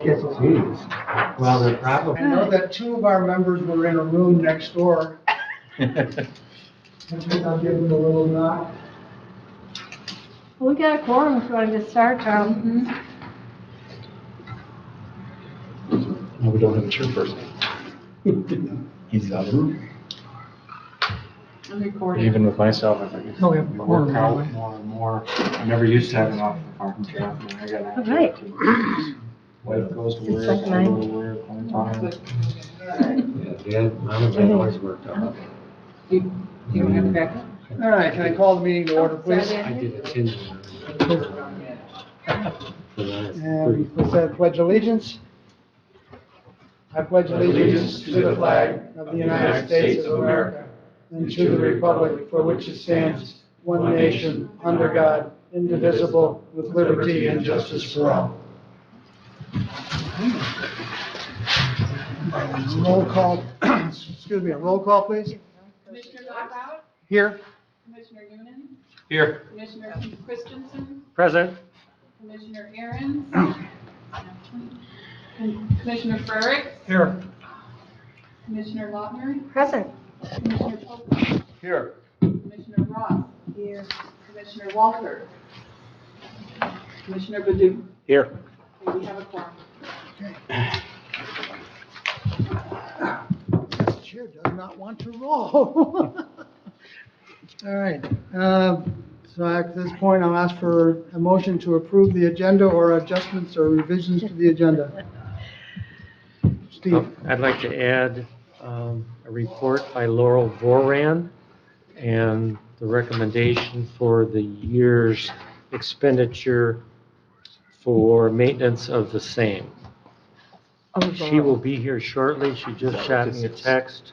Jeez. Well, they're probably. I know that two of our members were in a room next door. I think I'll give them a little knock. We got a quorum if you want to get started, Carl. No, we don't have a chairperson. He's out of room. I'm recording. Even with myself, I think it's Oh, we have a work quorum, out don't we? more and more. I never used to have enough parking traffic. I got All right. Wife goes to It's work, like I go mine. to work, I'm fine. Yeah, mine have been always worked out. You don't have the backup? All right, can I call the meeting to order, please? I did a 10 And we said pledge allegiance. I pledge allegiance to the flag of the United States of America and to the republic for which it stands, one nation, under God, indivisible, with liberty and justice for all. Roll call, excuse me, a roll call, please. Commissioner Lockout, Here. Commissioner Noonan, Here. Commissioner Christensen, Present. Commissioner Aaron's, Commissioner Frederick, Here. Commissioner Lautner, Present. Commissioner Polk, Here. Commissioner Ross, Here. Commissioner Walter, Commissioner Badoo. Here. Okay, we have a quorum. The chair does not want to roll. All right, so at this point, I'll ask for a motion to approve the agenda or adjustments or revisions to the agenda. Steve, I'd like to add a report by Laurel Voran and the recommendation for the year's expenditure for maintenance of the same. She will be here shortly. She just shot me a text.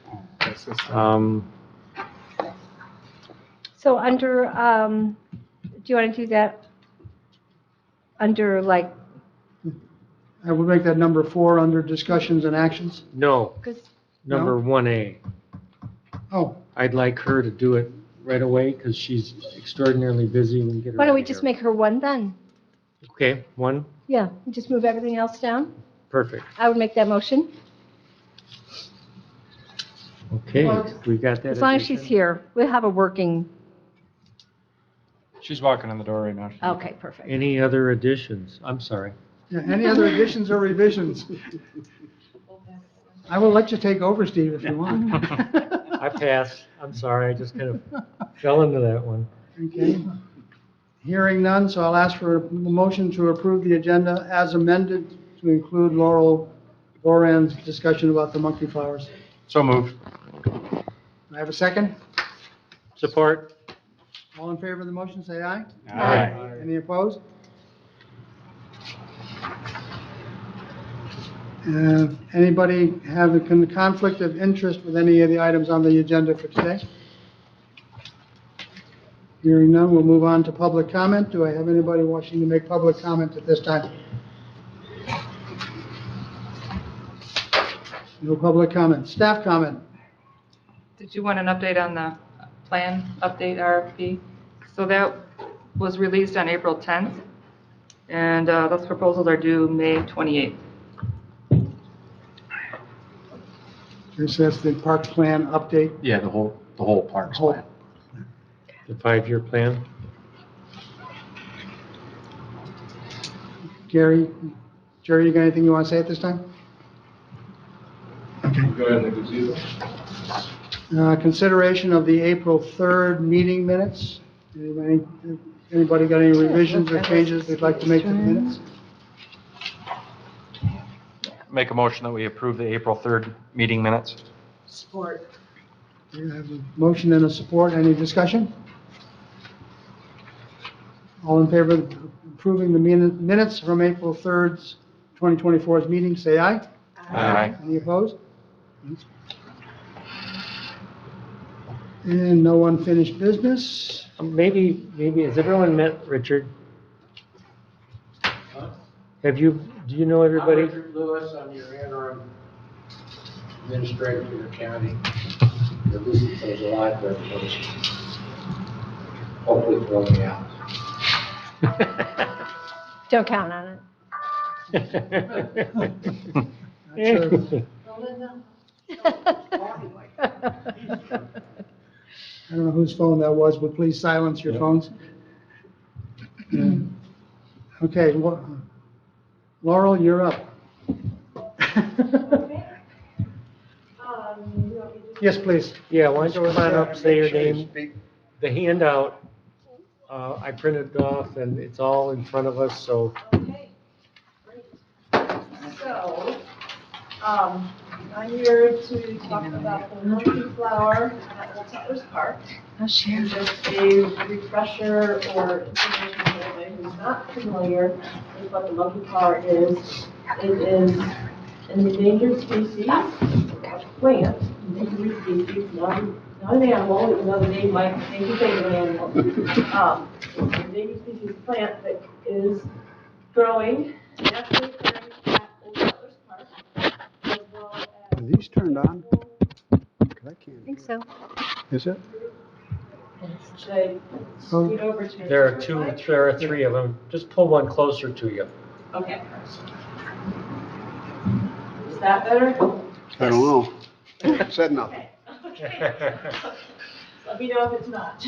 So under, do you want to do that under like, I will make that number 4 under discussions and actions. No, because, number 1A. Oh, I'd like her to do it right away because she's extraordinarily busy when we get her. why don't we out of just here. make her one then? Okay, 1, Yeah, we just move everything else down? perfect. I would make that motion, Okay, we got that. as long as she's addition? here. We'll have a working, She's walking in the door right now. okay, perfect. Any other additions? I'm sorry. yeah, any other additions or revisions? I will let you take over, Steve, if you want. I passed. I'm sorry, I just kind of fell into that one. Okay. Hearing none, so I'll ask for a motion to approve the agenda as amended to include Laurel Voran's discussion about the monkey flowers. So moved. I have a second? Support? All in favor of the motion, say aye. Aye. Any opposed? Anybody have a conflict of interest with any of the items on the agenda for today? Hearing none, we'll move on to public comment. Do I have anybody wishing to make public comment at this time? No public comment. Staff comment. Did you want an update on the plan update RFP? So that was released on April 10th, and those proposals are due May 28th. This is the park plan update. Yeah, the whole parks Whole- plan. The 5-year plan? Jerry, you got anything you want to say at this time? Go ahead, Nick. Consideration of the April 3rd meeting minutes. Anybody got any revisions or changes they'd like to make to the minutes? Make a motion that we approve the April 3rd meeting minutes. Support. We have a motion and a support. Any discussion? All in favor of approving the minutes from April 3rd, 2024's meeting, say aye. Aye. Any opposed? And no unfinished business. Maybe, has everyone met Richard? Do you know everybody? I'm Richard Lewis, I'm your interim administrator for your county. At least there's a lot there, but hopefully throw me out. Don't count on it. Not sure. I don't know whose phone that was, but please silence your Yep. phones. Yeah. Okay, Laurel, you're up. Yes, please. Yeah, why don't you come on up, say your name, the handout, I printed it off and it's all in front of us, so. Okay, great. So, I'm here to talk about the monkey flower at Old Settlers Park. And just a refresher or information for anybody who's not familiar with what the monkey flower is. It is an endangered species, a plant, endangered species, not an animal, even though the name might make you think of an animal. It's an endangered species plant that is growing naturally occurring at Old Settlers Park, as well as. Are these turned on? 'Cause I can't. I think so. Is it? Should I scoot over to? There are three of them. Just pull one closer to you. Okay. Is that better? I don't know. Said nothing. Okay. Let me know if it's not.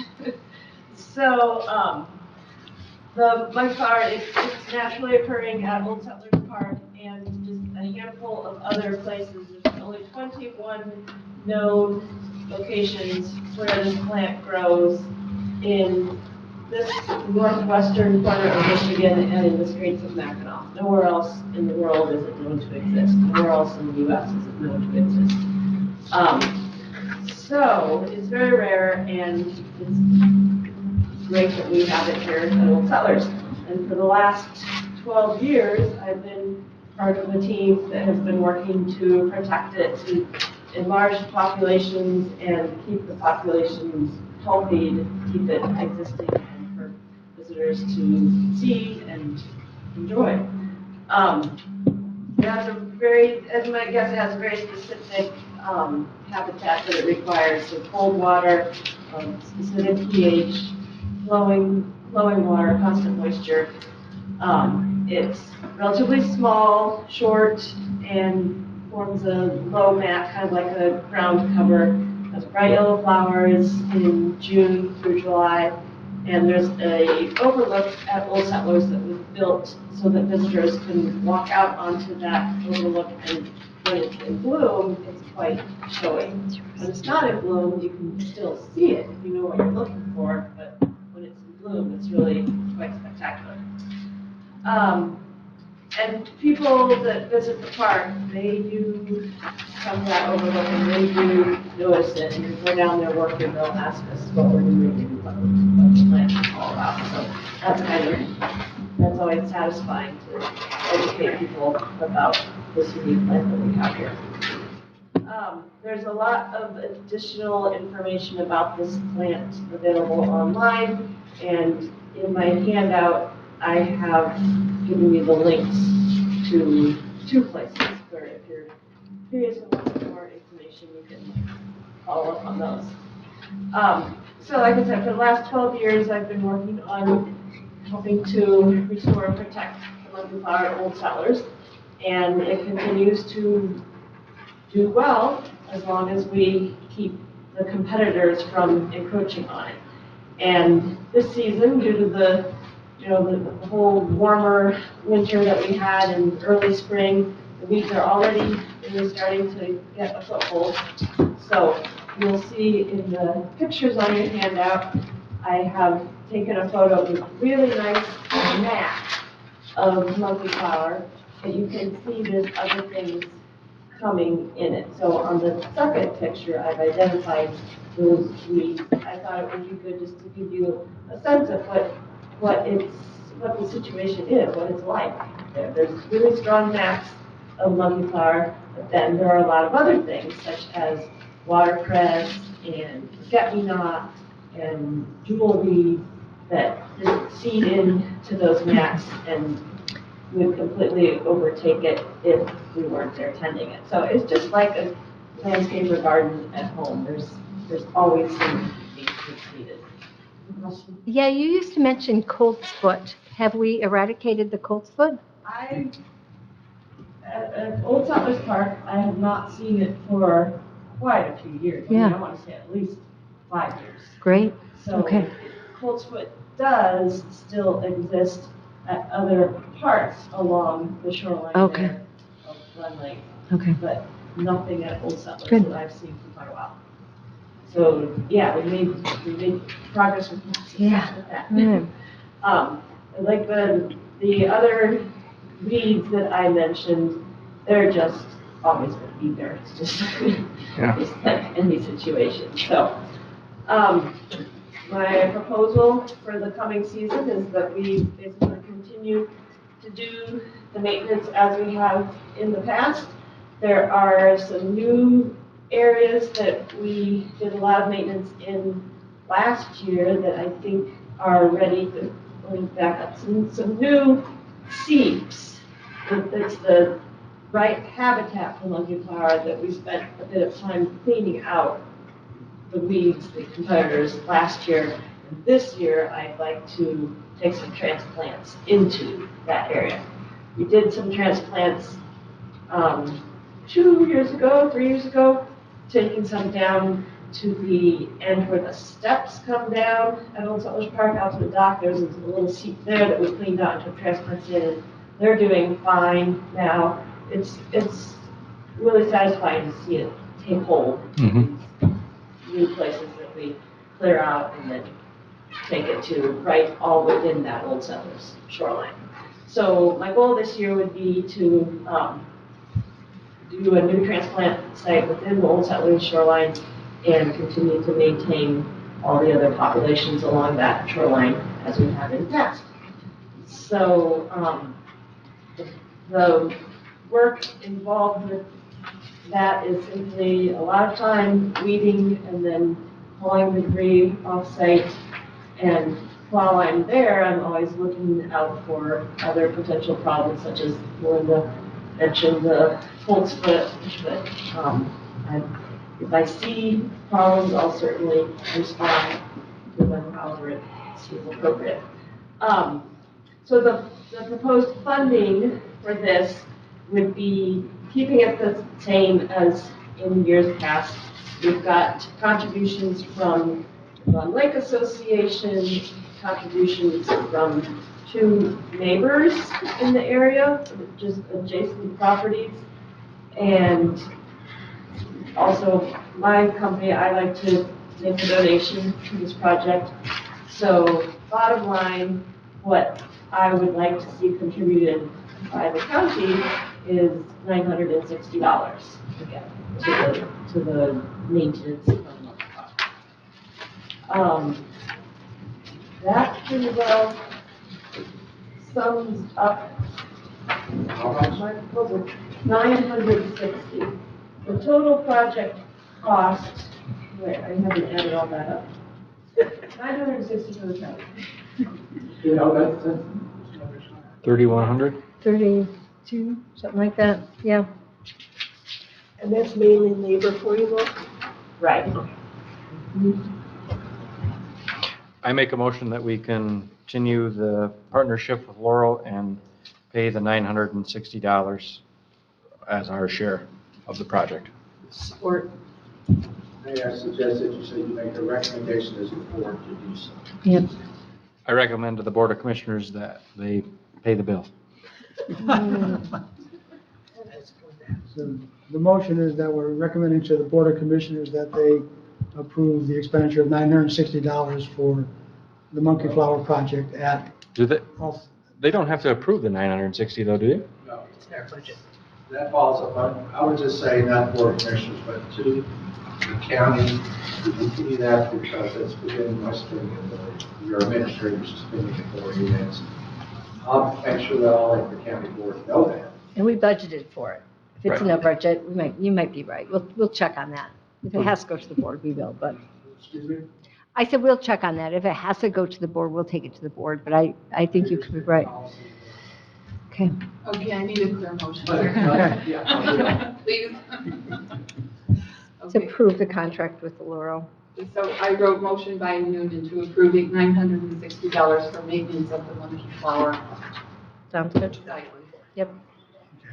So, the monkey flower, it's naturally occurring at Old Settlers Park and just a handful of other places. There's only 21 known locations where this plant grows in this northwestern corner of Michigan and in the Straits of Mackinac. Nowhere else in the world is it known to exist. Nowhere else in the U.S. is it known to exist. So it's very rare, and it's great that we have it here at Old Settlers. And for the last 12 years, I've been part of a team that has been working to protect it, to enlarge the populations and keep the populations healthy, to keep it existing and for visitors to see and enjoy. It has a very, as you might guess, it has a very specific habitat that it requires, so cold water, specific pH, flowing water, constant moisture. It's relatively small, short, and forms a low mat, kind of like a ground cover. Has bright yellow flowers in June through July, and there's a overlook at Old Settlers that was built so that visitors can walk out onto that overlook, and when it's in bloom, it's quite showy. When it's not in bloom, you can still see it if you know what you're looking for, but when it's in bloom, it's really quite spectacular. And people that visit the park, they do come to that overlook and they do notice it. And if we're down there working, they'll ask us what we're doing and what the plant is all about. So that's always satisfying to educate people about this unique plant that we have here. There's a lot of additional information about this plant available online, and in my handout, I have given you the links to 2 places where if you're curious and want some more information, you can follow up on those. So like I said, for the last 12 years, I've been working on helping to restore and protect the monkey flower at Old Settlers, and it continues to do well as long as we keep the competitors from encroaching on it. And this season, due to the whole warmer winter that we had in early spring, the weeds are already really starting to get a foothold. So you'll see in the pictures on your handout, I have taken a photo of a really nice mat of monkey flower, but you can see there's other things coming in it. So on the second picture, I've identified those weeds. I thought it would be good just to give you a sense of what the situation is, what it's like. There's really strong mats of monkey flower, but then there are a lot of other things such as watercress and forget-me-not and jewelweed that just seed into those mats and would completely overtake it if we weren't there tending it. So it's just like a landscape or garden at home. There's always some things that's needed. Yeah, you used to mention colt's foot. Have we eradicated the colt's foot? I At Old Settlers Park, I have not seen it for quite a few years. I mean, Yeah. I want to say at least 5 years. Great, So okay. Coltsfoot does still exist at other parts along the shoreline Okay. there of Glen Lake, Okay, but nothing at Old Settlers Good. that I've seen for quite a while. So, yeah, we made progress with Yeah. that. Right. Like the other weeds that I mentioned, they're just always going to be there. It's just, just like any situation. So, my proposal for the coming season is that we basically continue to do the maintenance as we have in the past. There are some new areas that we did a lot of maintenance in last year that I think are ready to, let me back up, some new seeps. That's the right habitat for monkey flower that we spent a bit of time cleaning out the weeds, the competitors last year. And this year, I'd like to take some transplants into that area. We did some transplants 2 years ago, 3 years ago, taking some down to the end where the steps come down at Old Settlers Park out to the dock. There's a little seat there that we cleaned out and took transplants in, and they're doing fine now. It's really satisfying to see it take hold. New places that we clear out and then take it to right all within that Old Settlers shoreline. So my goal this year would be to do a new transplant site within the Old Settlers shoreline and continue to maintain all the other populations along that shoreline as we have in the past. So the work involved with that is simply a lot of time weeding and then hauling the debris off-site. And while I'm there, I'm always looking out for other potential problems, such as Melinda mentioned the Coltsfoot. But if I see problems, I'll certainly respond to them however it seems appropriate. So the proposed funding for this would be keeping it the same as in years past. We've got contributions from the Lake Association, contributions from 2 neighbors in the area, just adjacent properties, and also my company, I like to make a donation to this project. So bottom line, what I would like to see contributed by the county is $960 again to the maintenance of the park. That pretty well sums up my proposal, 960. The total project cost, wait, I haven't added all that up. 960 for the county. You know, that's 3,100? 32, something like that, yeah. And that's mainly labor for you, Will? Right. I make a motion that we continue the partnership with Laurel and pay the $960 as our share of the project. Support. May I suggest that you say you make a recommendation as a board to do so? Yep. I recommend to the Board of Commissioners that they pay the bill. So the motion is that we're recommending to the Board of Commissioners that they approve the expenditure of $960 for the Monkey Flower Project at, Do they don't have to approve the 960 though, do they? No. It's their budget. That falls upon, I would just say not Board of Commissioners, but to the county to continue that because it's within my spending authority, your administrator's spending authority is. I'll make sure that I'll let the county board know that. And we budgeted for it. If it's in Right. our budget, you might be right. We'll check on that. If it has to go to the board, we will, but Excuse me? I said we'll check on that. If it has to go to the board, we'll take it to the board, but I think you could be right. Okay. Okay, I need a clear motion Yeah. please. To Okay, approve the contract with Laurel. so I wrote motion by Noonan to approve $960 for maintenance of the Monkey Flower Sounds good? site. Yep.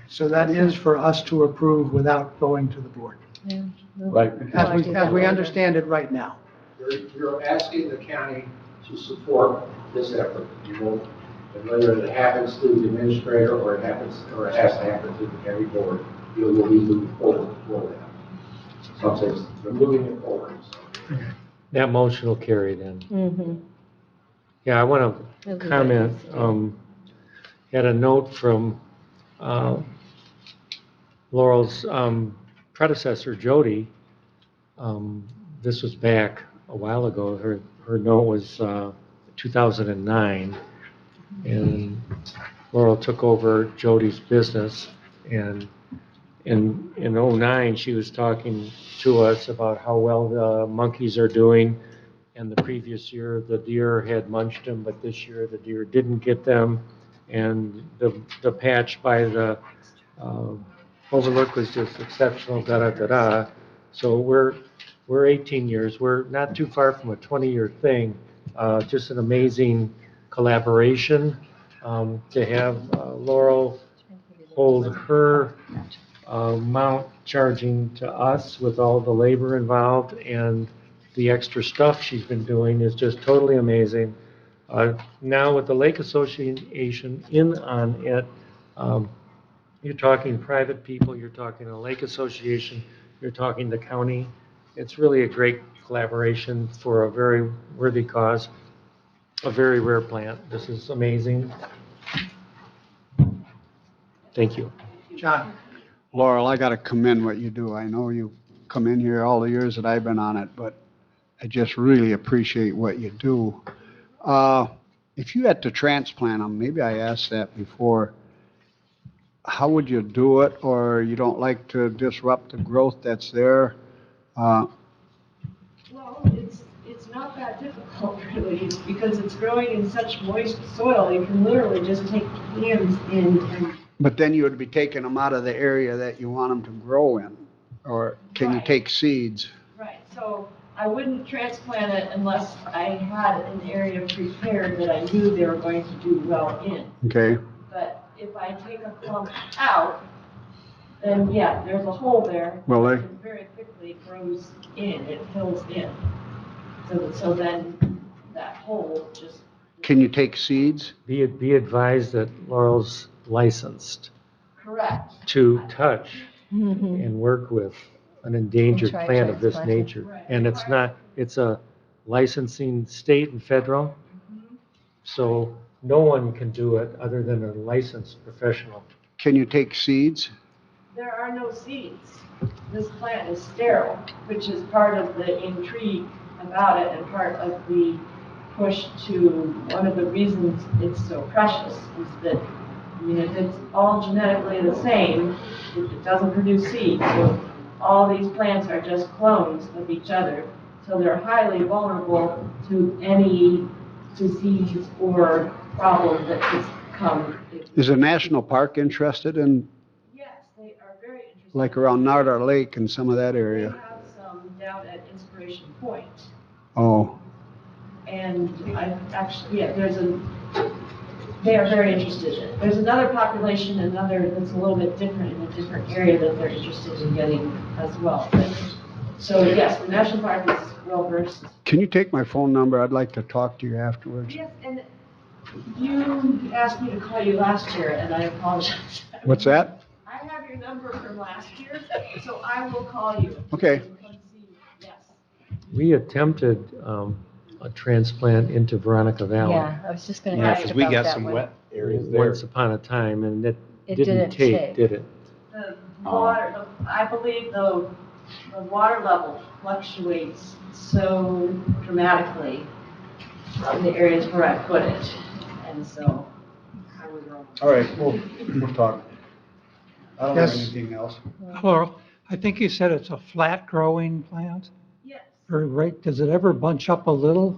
So that is for us to approve without going to the board, Right. as we understand it right now. You're asking the county to support this effort, you know, and whether it happens through the administrator or it has to happen through the county board, you will be moving forward for that. So I'm saying, we're moving it forward. So. That motion will carry then. Mm-hmm. Yeah, I want to comment, had a note from Laurel's predecessor, Jody. This was back a while ago. Her note was 2009, and Laurel took over Jody's business. And in '09, she was talking to us about how well the monkeys are doing. And the previous year, the deer had munched them, but this year the deer didn't get them. And the patch by the overlook was just exceptional, da-da-da-da. So we're 18 years. We're not too far from a 20-year thing. Just an amazing collaboration. To have Laurel hold her amount charging to us with all the labor involved and the extra stuff she's been doing is just totally amazing. Now with the Lake Association in on it, you're talking private people, you're talking a lake association, you're talking the county. It's really a great collaboration for a very worthy cause, a very rare plant. This is amazing. Thank you. John? Laurel, I got to commend what you do. I know you come in here all the years that I've been on it, but I just really appreciate what you do. If you had to transplant them, maybe I asked that before, how would you do it? Or you don't like to disrupt the growth that's there? Well, it's not that difficult really, because it's growing in such moist soil, you can literally just take hands in and. But then you would be taking them out of the area that you want them to grow in. Or can you Right. take seeds? Right, so I wouldn't transplant it unless I had an area prepared that I knew they were going to do well in. Okay, But if I take a clump out, then yeah, there's a hole there. Well, and it very quickly grows in, it fills in. So then that hole just. can you take seeds? Be advised that Laurel's licensed Correct. to touch Mhm. and work with an endangered And try plant of this transplanting. nature. Right. And it's a licensing state and federal, so no one can do it other than a licensed professional. Can you take seeds? There are no seeds. This plant is sterile, which is part of the intrigue about it and part of the push to, one of the reasons it's so precious is that, I mean, if it's all genetically the same, it doesn't produce seeds. So all these plants are just clones of each other. So they're highly vulnerable to any disease or problem that could come. Is a national park interested in, Yes, they are very interested. like around Nardar Lake and some of that They area? have some down at Inspiration Point. Oh, And I actually, yeah, they are very interested in it. There's another population, that's a little bit different in a different area that they're interested in getting as well. So yes, the national park is well versed. can you take my phone number? I'd like to talk to you afterwards. Yes, and you asked me to call you last year, and I apologize. What's that? I have your number from last year, so I will call you. Okay. Yes. We attempted a transplant into Veronica Valley Yeah, I was just gonna Yeah, ask because about we got that some one. wet areas there. once upon a time, and it It didn't didn't take, take. did it? The water, I believe the water level fluctuates so dramatically in the areas where I put it, and so I was wrong. All right, we'll talk. I don't have Yes. anything else. Laurel, I think you said it's a flat growing plant, Yes, or right, does it ever bunch up a little?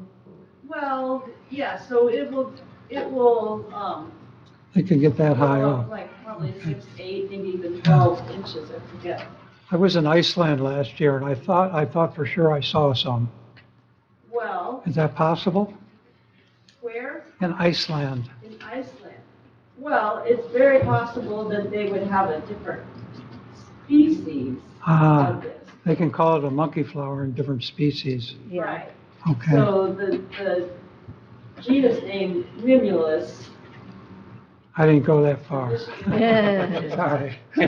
well, yeah, so it will, It can get that go high up up. like probably 6, 8, maybe even 12 inches, I forget. I was in Iceland last year and I thought for sure I saw some. Well, Is that possible? where? In Iceland? In Iceland. Well, it's very possible that they would have a different species Ah, of this. they can call it a monkey flower in different species. Yeah. Right. Okay. So the genus name Mimulus, I didn't go that far. Yeah. Sorry. I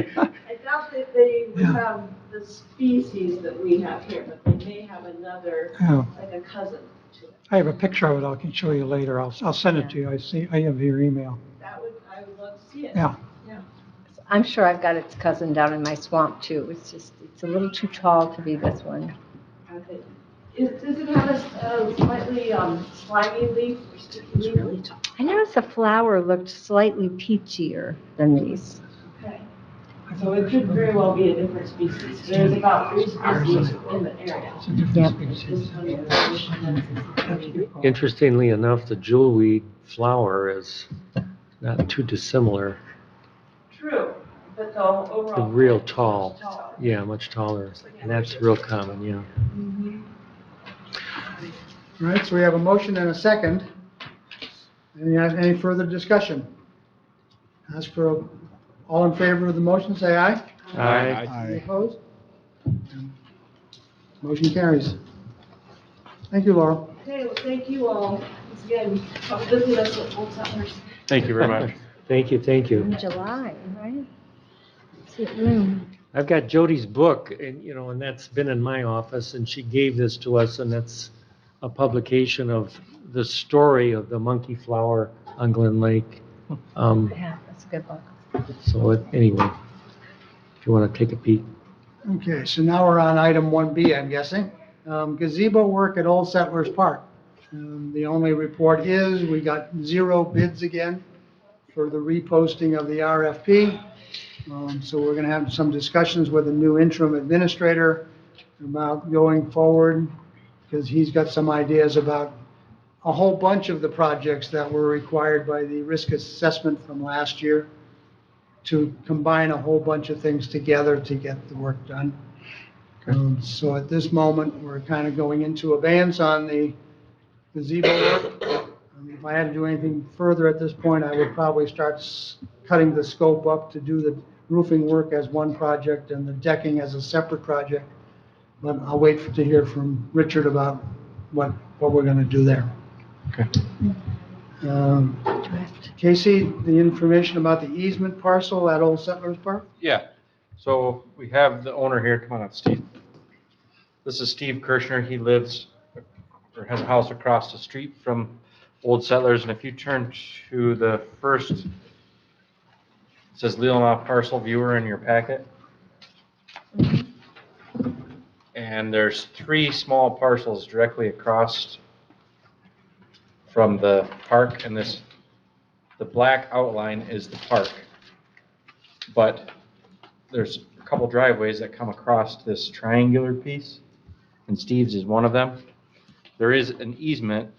doubt that they Yeah. have the species that we have here, but they may have another, Oh, like a cousin to it. I have a picture of it. I can show you later. I'll send it to you. I have your email. I would love to see it. Yeah. I'm sure I've got its cousin down in my swamp too. It's a little too tall to be this one. Okay. Does it have a slightly slimy leaf or sticky leaf? I noticed the flower looked slightly peachier than these. Okay. So it could very well be a different species. There's about 3 species in the area. It's a different Yep. species. This one is- Interestingly enough, the jewelweed flower is not too dissimilar. True, but the overall. The real plant is tall. much taller. Yeah, much taller. And that's real common, yeah. All right, so we have a motion and a second. Any further discussion? Ask for, all in favor of the motion, say aye. Any Aye. opposed? Motion carries. Thank you, Laurel. Okay, well, thank you all. Once again, come visit us at Old Settlers. Thank you very much. Thank you, thank you. In July, right? See it bloom. I've got Jody's book, and, and that's been in my office, and she gave this to us, and that's a publication of the story of the monkey flower on Glen Lake. Yeah, that's a good book. So anyway, if you want to take a peek. Okay, so now we're on item 1B, I'm guessing. Gazebo work at Old Settlers Park. The only report is we got 0 bids again for the reposting of the RFP. So we're going to have some discussions with the new interim administrator about going forward, because he's got some ideas about a whole bunch of the projects that were required by the risk assessment from last year, to combine a whole bunch of things together to get the work done. So at this moment, we're kind of going into abeyance on the gazebo work. If I had to do anything further at this point, I would probably start cutting the scope up to do the roofing work as one project and the decking as a separate project. But I'll wait to hear from Richard about what we're going to do there. Okay. Casey, the information about the easement parcel at Old Settlers Park? Yeah, so we have the owner here, come on up, Steve. This is Steve Kirshner, he lives, or has a house across the street from Old Settlers, and if you turn to the first, it says Leelanau parcel viewer in your packet. And there's 3 small parcels directly across from the park, and the black outline is the park. But there's a couple driveways that come across this triangular piece, and Steve's is one of them. There is an easement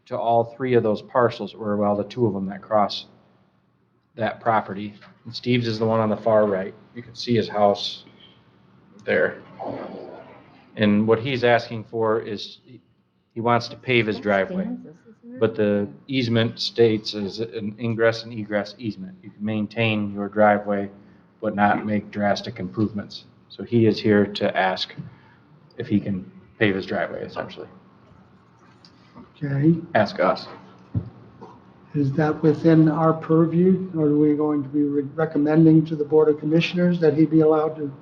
to all 3 of those parcels, or well, the 2 of them that cross that property. And Steve's is the one on the far right. You can see his house there. And what he's asking for is he wants to pave his driveway. But the easement states is an ingress and egress easement. You can maintain your driveway, but not make drastic improvements. So he is here to ask if he can pave his driveway, essentially. Okay, Ask us. is that within our purview, or are we going to be recommending to the Board of Commissioners that he be allowed to?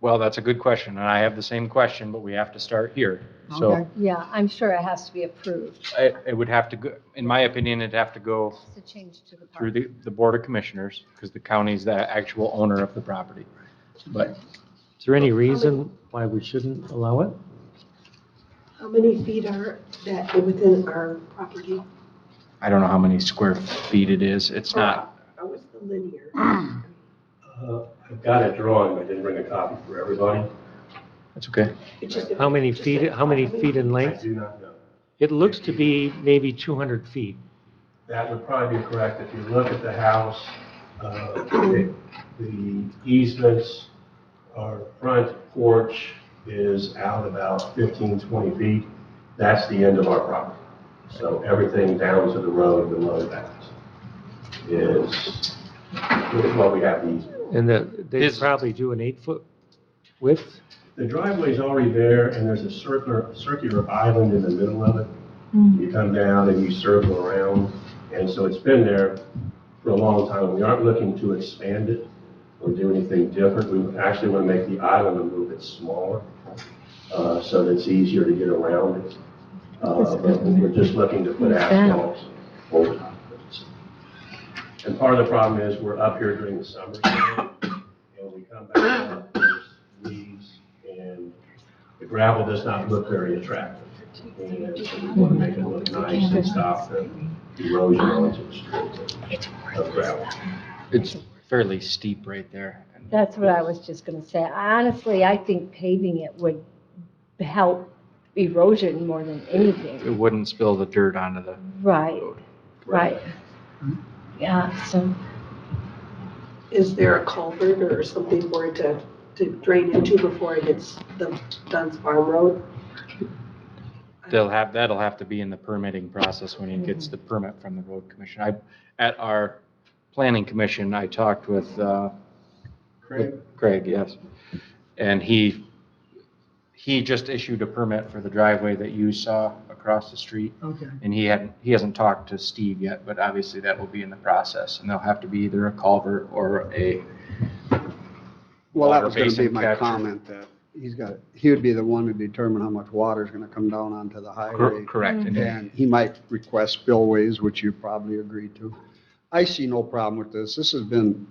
Well, that's a good question, and I have the same question, but we have to start here. Okay. So Yeah, I'm sure it has to be approved. it would have to go, in my opinion, it'd have to go It's a change to the through park. the Board of Commissioners, because the county's the actual owner of the property. But Is there any reason why we shouldn't allow it? How many feet are that within our property? I don't know how many square feet it is. It's not, How is the linear? I've got a drawing, but I didn't bring a copy for everybody. it's okay. It's just- How many feet in I length? do not know. It looks to be maybe 200 feet. That would probably be correct. If you look at the house, the easements, our front porch is out about 15, 20 feet. That's the end of our property. So everything down to the road below that. is what we have these. And they probably do an 8-foot width? The driveway's already there, and there's a circular island in the middle of it. You come down and you circle around, and so it's been there for a long time. We aren't looking to expand it or do anything different. We actually want to make the island a little bit smaller, so that it's easier to get around it. But we're just looking to put asphalt over top of it. And part of the problem is we're up here during the summer, and we come back down, there's leaves, and the gravel does not look very attractive. And so we want to make it look nice and stop the erosion onto the street of gravel. It's fairly steep right there. That's what I was just going to say. Honestly, I think paving it would help erosion more than anything. It wouldn't spill the dirt onto the Right, road. right. Yeah, so, Is there a culvert or something for it to drain into before it hits the Dunn's Farm Road? That'll have to be in the permitting process when he gets the permit from the road commission. At our planning commission, I talked with, Craig, yes. And he just issued a permit for the driveway that you saw across the street. Okay. And he hasn't talked to Steve yet, but obviously that will be in the process. And there'll have to be either a culvert or a Well, that water was going to be basin my catcher. comment, that he would be the one to determine how much water is going to come down onto the highway. Correct. And he might request spillways, which you probably agreed to. I see no problem with this. This has been,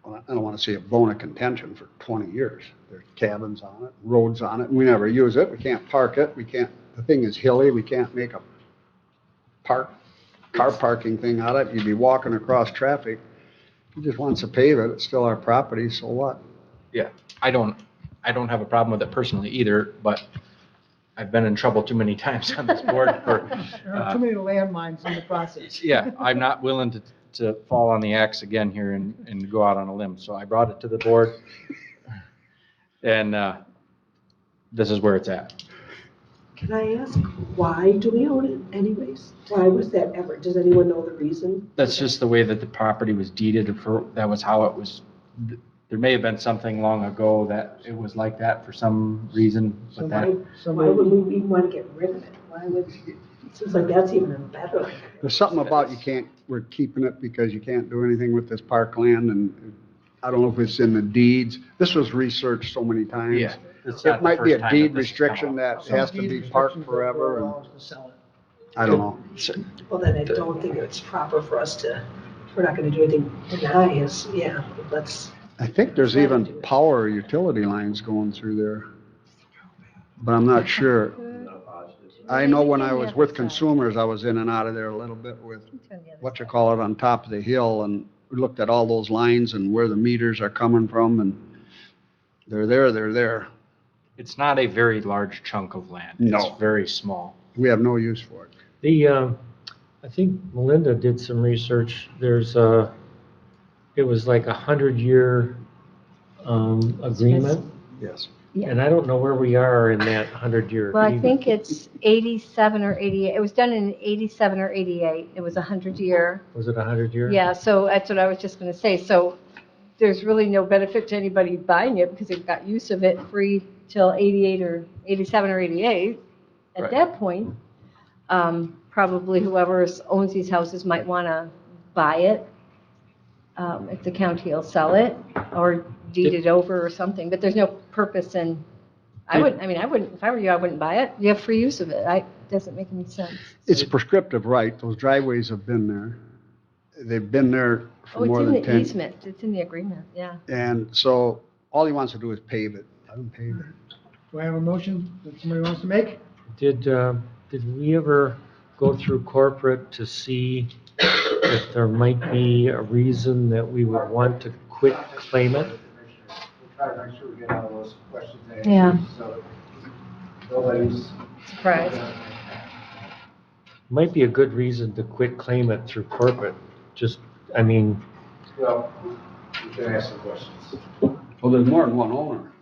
well, I don't want to say a bone of contention for 20 years. There's cabins on it, roads on it, and we never use it. We can't park it. The thing is hilly. We can't make a car parking thing out of it. You'd be walking across traffic. He just wants to pave it. It's still our property, so what? Yeah, I don't have a problem with it personally either, but I've been in trouble too many times on this board for, There are too many landmines in the process. yeah, I'm not willing to fall on the axe again here and go out on a limb. So I brought it to the board, and this is where it's at. Can I ask, why do we own it anyways? Why was that ever? Does anyone know the reason? That's just the way that the property was deeded. That was how it was. There may have been something long ago that it was like that for some reason, but that. Why would we even want to get rid of it? It seems like that's even a better. There's something about we're keeping it because you can't do anything with this parkland, and I don't know if it's in the deeds. This was researched so many times. Yeah. It's not It the might be first a time deed that this has restriction come up. that has to be parked forever, and I don't know. Well, then I don't think it's proper for us we're not going to do anything deny us. Yeah, let's. I think there's even power utility lines going through there, but I'm not sure. I know when I was with consumers, I was in and out of there a little bit with on top of the hill, and we looked at all those lines and where the meters are coming from, and they're there. It's not a very large chunk of land. No. It's very small. We have no use for it. I think Melinda did some research. It was like 100-year agreement, Yes. and I don't know where we are in that 100-year well, I agreement. think it's 87 or 88. It was done in 87 or 88. It was 100-year. Was it 100-year? Yeah, so that's what I was just going to say. So there's really no benefit to anybody buying it because they've got use of it free till 88 or 87 or 88. At Right. that point, probably whoever owns these houses might want to buy it. If the county will sell it or deed it over or something, but there's no purpose in, I wouldn't, if I were you, I wouldn't buy it. You have free use of it. It doesn't make any sense. It's prescriptive right. Those driveways have been there. They've been there Oh, for it's more in than the 10. easement. It's in the agreement, yeah. And so all he wants to do is pave it. Let him pave it. Do I have a motion that somebody wants to make? Did we ever go through corporate to see if there might be a reason that we would want to quit claim it? We'll try to make sure we get all those questions answered. Yeah. So nobody's. Surprise. Might be a good reason to quit claim it through corporate. Well, we can ask some questions. Well, there's more than one owner.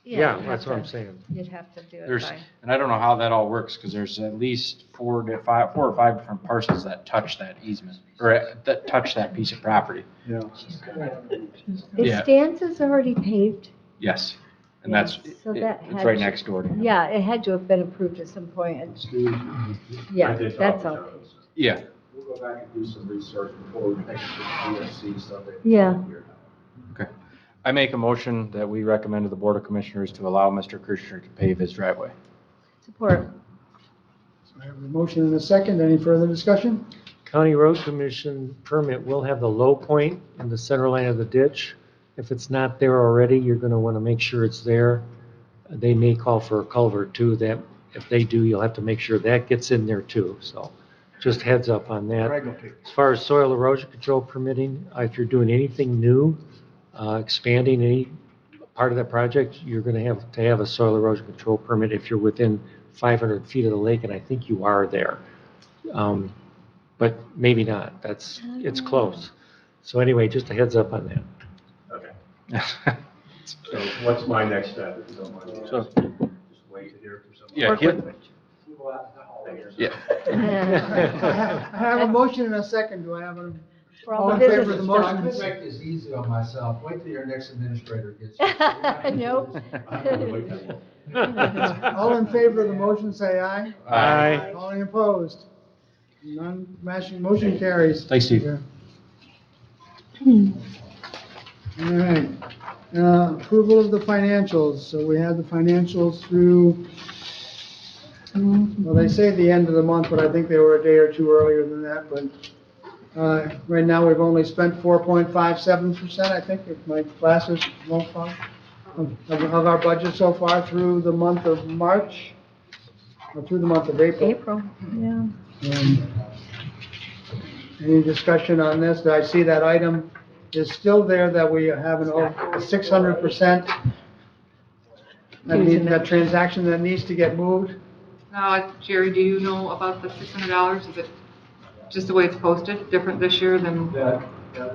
Yeah, you'd that's have what I'm to- saying. You'd have to do it There's, by, and I don't know how that all works, because there's at least four or five different parcels that touch that easement, or that touch that piece of property. Yeah. Yeah. is Stances already paved? Yes, and that's, So that it's had right to- next door to him. Yeah, it had to have been approved at some point, and, yeah, I did talk that's to all. John. Yeah, We'll go back and do some research before we take it to DSC, so they. Yeah. okay. I make a motion that we recommend to the Board of Commissioners to allow Mr. Kirschner to pave his driveway. Support. So I have a motion and a second. Any further discussion? County Road Commission permit will have the low point in the center line of the ditch. If it's not there already, you're gonna wanna make sure it's there. They may call for a culvert too, that, if they do, you'll have to make sure that gets in there too, so just heads up on that. Regulatory. As far as soil erosion control permitting, if you're doing anything new, expanding any part of that project, you're gonna have to have a soil erosion control permit if you're within 500 feet of the lake, and I think you are there. But maybe not, it's close. So anyway, just a heads up on that. Okay. So what's my next step, if you don't mind? So- Just wait to hear from someone. Yeah, Work he'll- with- yeah. I have a motion and a second. Do I have a? For all the All in favor of business the stuff. motion? I'm gonna make this easy on myself. Wait till your next administrator gets here. Nope. I'm gonna wait that long. All in favor of the motion, say aye. Aye. All opposed? None, motion carries. Thanks, Steve. All right. Approval of the financials. So we have the financials through, well, they say the end of the month, but I think they were a day or two earlier than that, but right now, we've only spent 4.57%, I think, if my glasses won't fall, of our budget so far through the month of March, or through the month of April. April, yeah. Any discussion on this? I see that item is still there, that we have a 600%. That means that transaction that needs to get moved. Now, Jerry, do you know about the $600? Is it just the way it's posted, different this year than? That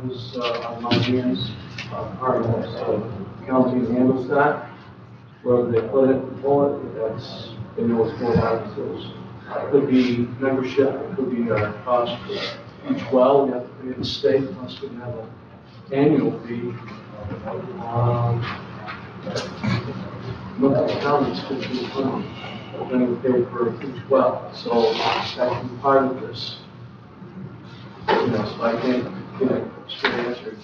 was on my hands, part of so county handles that. Whether they put it, pull it, that's, they know what's going on. So it could be membership, it could be our cost for each well, we have to pay the state, plus we have an annual fee. Look at the counties, could be but then we pay for each well, so that can be part of this. You know, so I can't get a straight answer.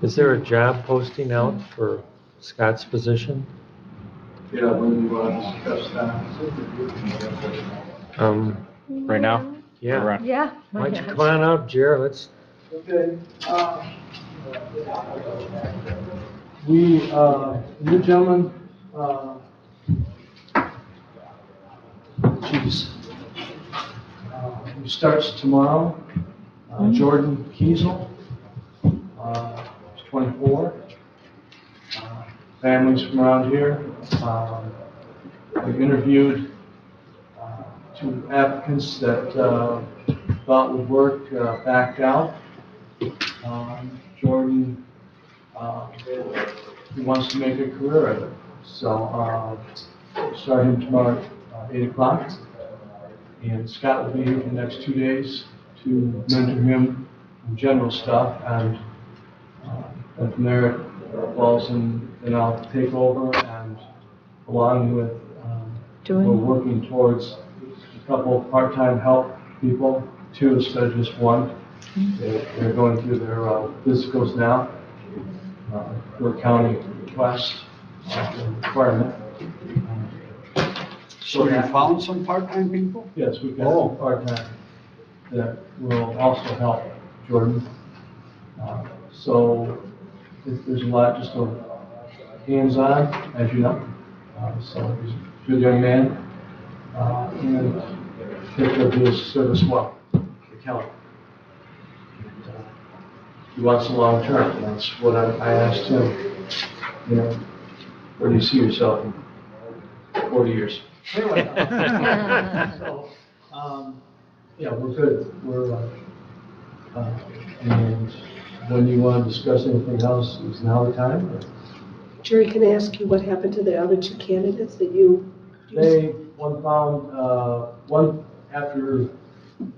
Is there a job posting out for Scott's position? Yeah, when you want to discuss that. Right now? We're Yeah. on. Yeah. Why don't you come on up, Jared, let's, Okay. We, new gentleman, geez, who starts tomorrow, Jordan Kiesel, he's 24. Families from around here. We interviewed two applicants that thought would work, backed out. Jordan, he wants to make a career of it. So, start him tomorrow at 8 o'clock. And Scott will be here for the next 2 days to mentor him in general stuff. And from there, it falls in, and I'll take over, and along with, we're working towards a couple of part-time help people, 2 instead of just 1. They're going through their physicals now, for county request requirement. So you found some part-time people? Yes, we've got some part-time that will also help Jordan. So there's a lot just of hands-on, as you know. So he's a good young man, and take care of his service well, the county. He wants a long term, and that's what I asked him, you know, where do you see yourself in 40 years? Anyway, so, yeah, we're good. We're And when you want to discuss anything else, is now the time? Jerry, can I ask you what happened to the other two candidates that you? One found, one after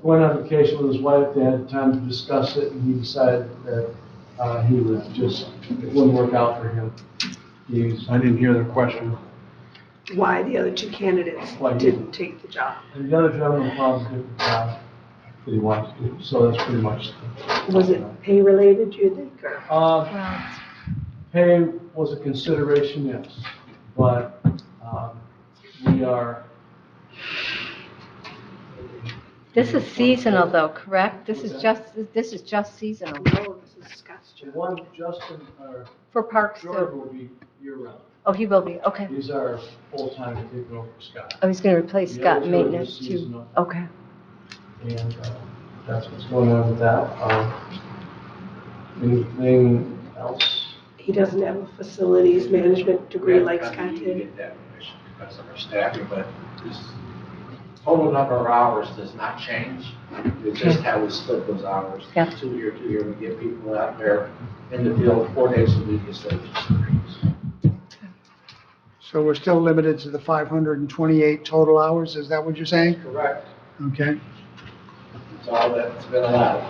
going on vacation with his wife, they had time to discuss it, and he decided that he was just, it wouldn't work out for him. I didn't hear the question. Why the other two candidates Why he- didn't take the job? And the other gentleman found a different job that he wanted to do, so that's pretty much. Was it pay related, do you think, or? Pay was a consideration, yes, but we are. This is seasonal though, correct? This is just seasonal No, this is Scott's The job. one, Justin, or for parks Jordan too. will be year-round. Oh, he will be, okay. He's our full-time taking over for Scott. Oh, he's gonna replace The Scott other in two are maintenance just too. seasonal. Okay. And that's what's going on with that. Anything else? He doesn't have a facilities management degree like Scott You did. get that permission because of our staffing, but this total number of hours does not change. It's just how we split those hours. Yeah. 2 year, 2 year, we get people out there in the field 4 days a week instead of just 3. So we're still limited to the 528 total hours, is that what you're saying? Correct. Okay. That's all that's been allowed.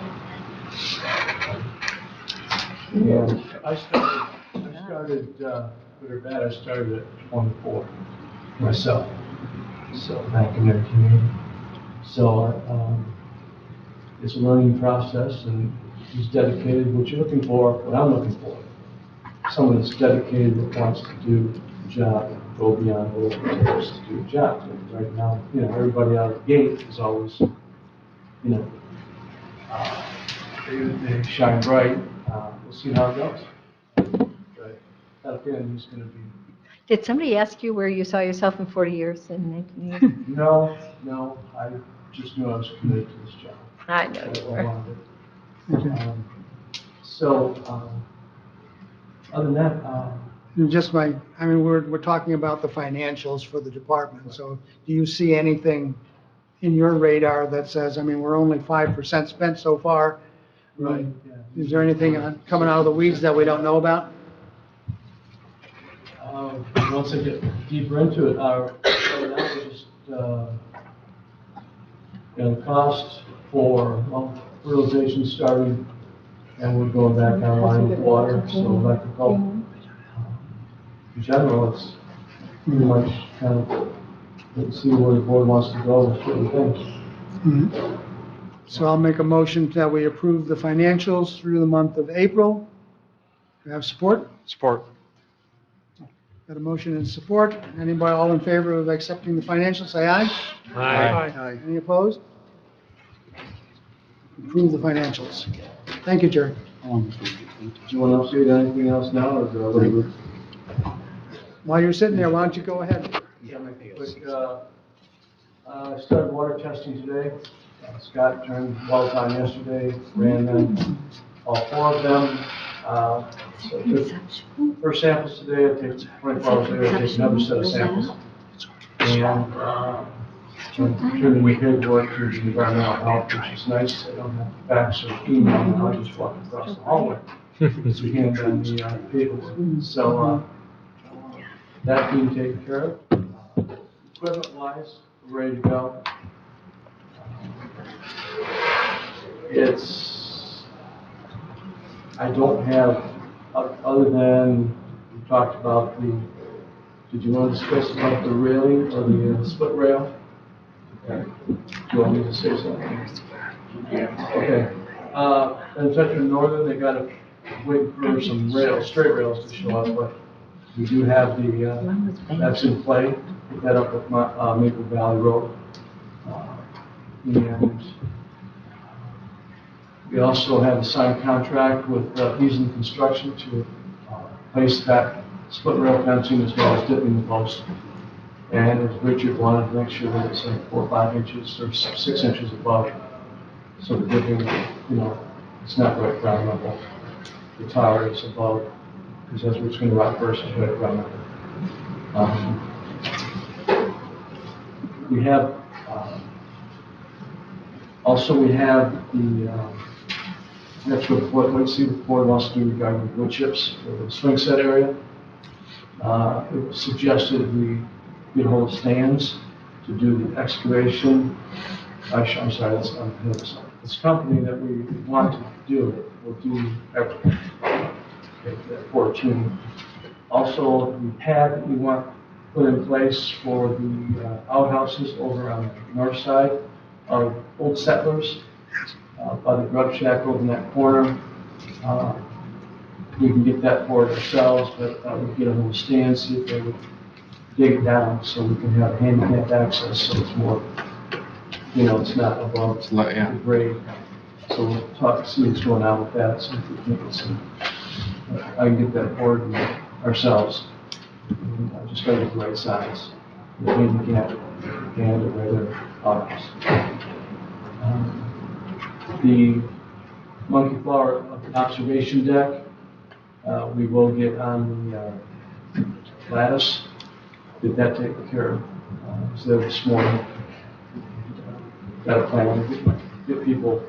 And I started, good or bad, I started at 24 myself. So back in 1980. So, it's a learning process and he's dedicated, what you're looking for, what I'm looking for. Someone that's dedicated that wants to do the job, go beyond what it takes to do the job. And right now, everybody out of the gate is always, they shine bright. We'll see how it goes. But at the end, he's gonna be, Did somebody ask you where you saw yourself in 40 years in 1980? no, I just knew I was committed to this job. I know That's you what I were. wanted. Other than that, we're talking about the financials for the department, so do you see anything in your radar that says, we're only 5% spent so far? right, Is there anything coming out of the weeds that we don't know about? once I get deeper into it, right now we're just, the cost for, fertilization starting, and we're going back online with water, so electrical. In general, it's pretty much kind of, let's see where the board wants to go with certain things. So I'll make a motion that we approve the financials through the month of April. Do you have support? Support. Got a motion and support. Anybody all in favor of accepting the financials, say aye. Aye. Any opposed? Approve the financials. Thank you, Jerry. Do you want to update anything else now, or is there whatever? While you're sitting there, why don't you go ahead? I started water testing today. Scott turned wells on yesterday, ran them, all 4 of them. So I took first samples today, I take 24 hours later, I take another set of samples. And turning my paperwork to the environmental health, which is nice. I don't have to fax or email now, I just walk across the hallway. So we hand them the paperwork. So that being taken care of. Equipment-wise, we're ready to go. I don't have, other than, we talked about did you want to discuss about the railing or the split rail? Okay. Do you want me to say something? Okay. In Central Northern, they got to wait for some rails, straight rails to show up, but we do have that's in play. Put that up with Maple Valley Road. And we also have a signed contract with Beasley Construction to place that split rail fencing as well as dipping the post. And as Richard wanted to make sure that it's like 4 or 5 inches or 6 inches above. So the dipping, it's not right ground level. The tower is above, because that's what's going to rock first is right ground level. We have, also we have the That's what the board wants to do regarding the wood chips for the swing set area. It was suggested we get hold of stands to do the excavation. I'm sorry, that's on the other side. This company that we want to do it will do everything. Okay, that 14. Also, the pad that we want put in place for the outhouses over on the north side of Old Settlers, by the grub shack over in that corner. We can get that for it ourselves, but we'd get them on the stand, see if they would dig it down so we can have handicap access, so it's more, it's not above the grade. So we'll talk, see what's going on with that, see if we can get some, I can get that board ourselves. And I just got to get the right size, the handicap and the regular autos. The monkey flower observation deck, we will get on the lattice, get that taken care of. So this morning, got a plan, get people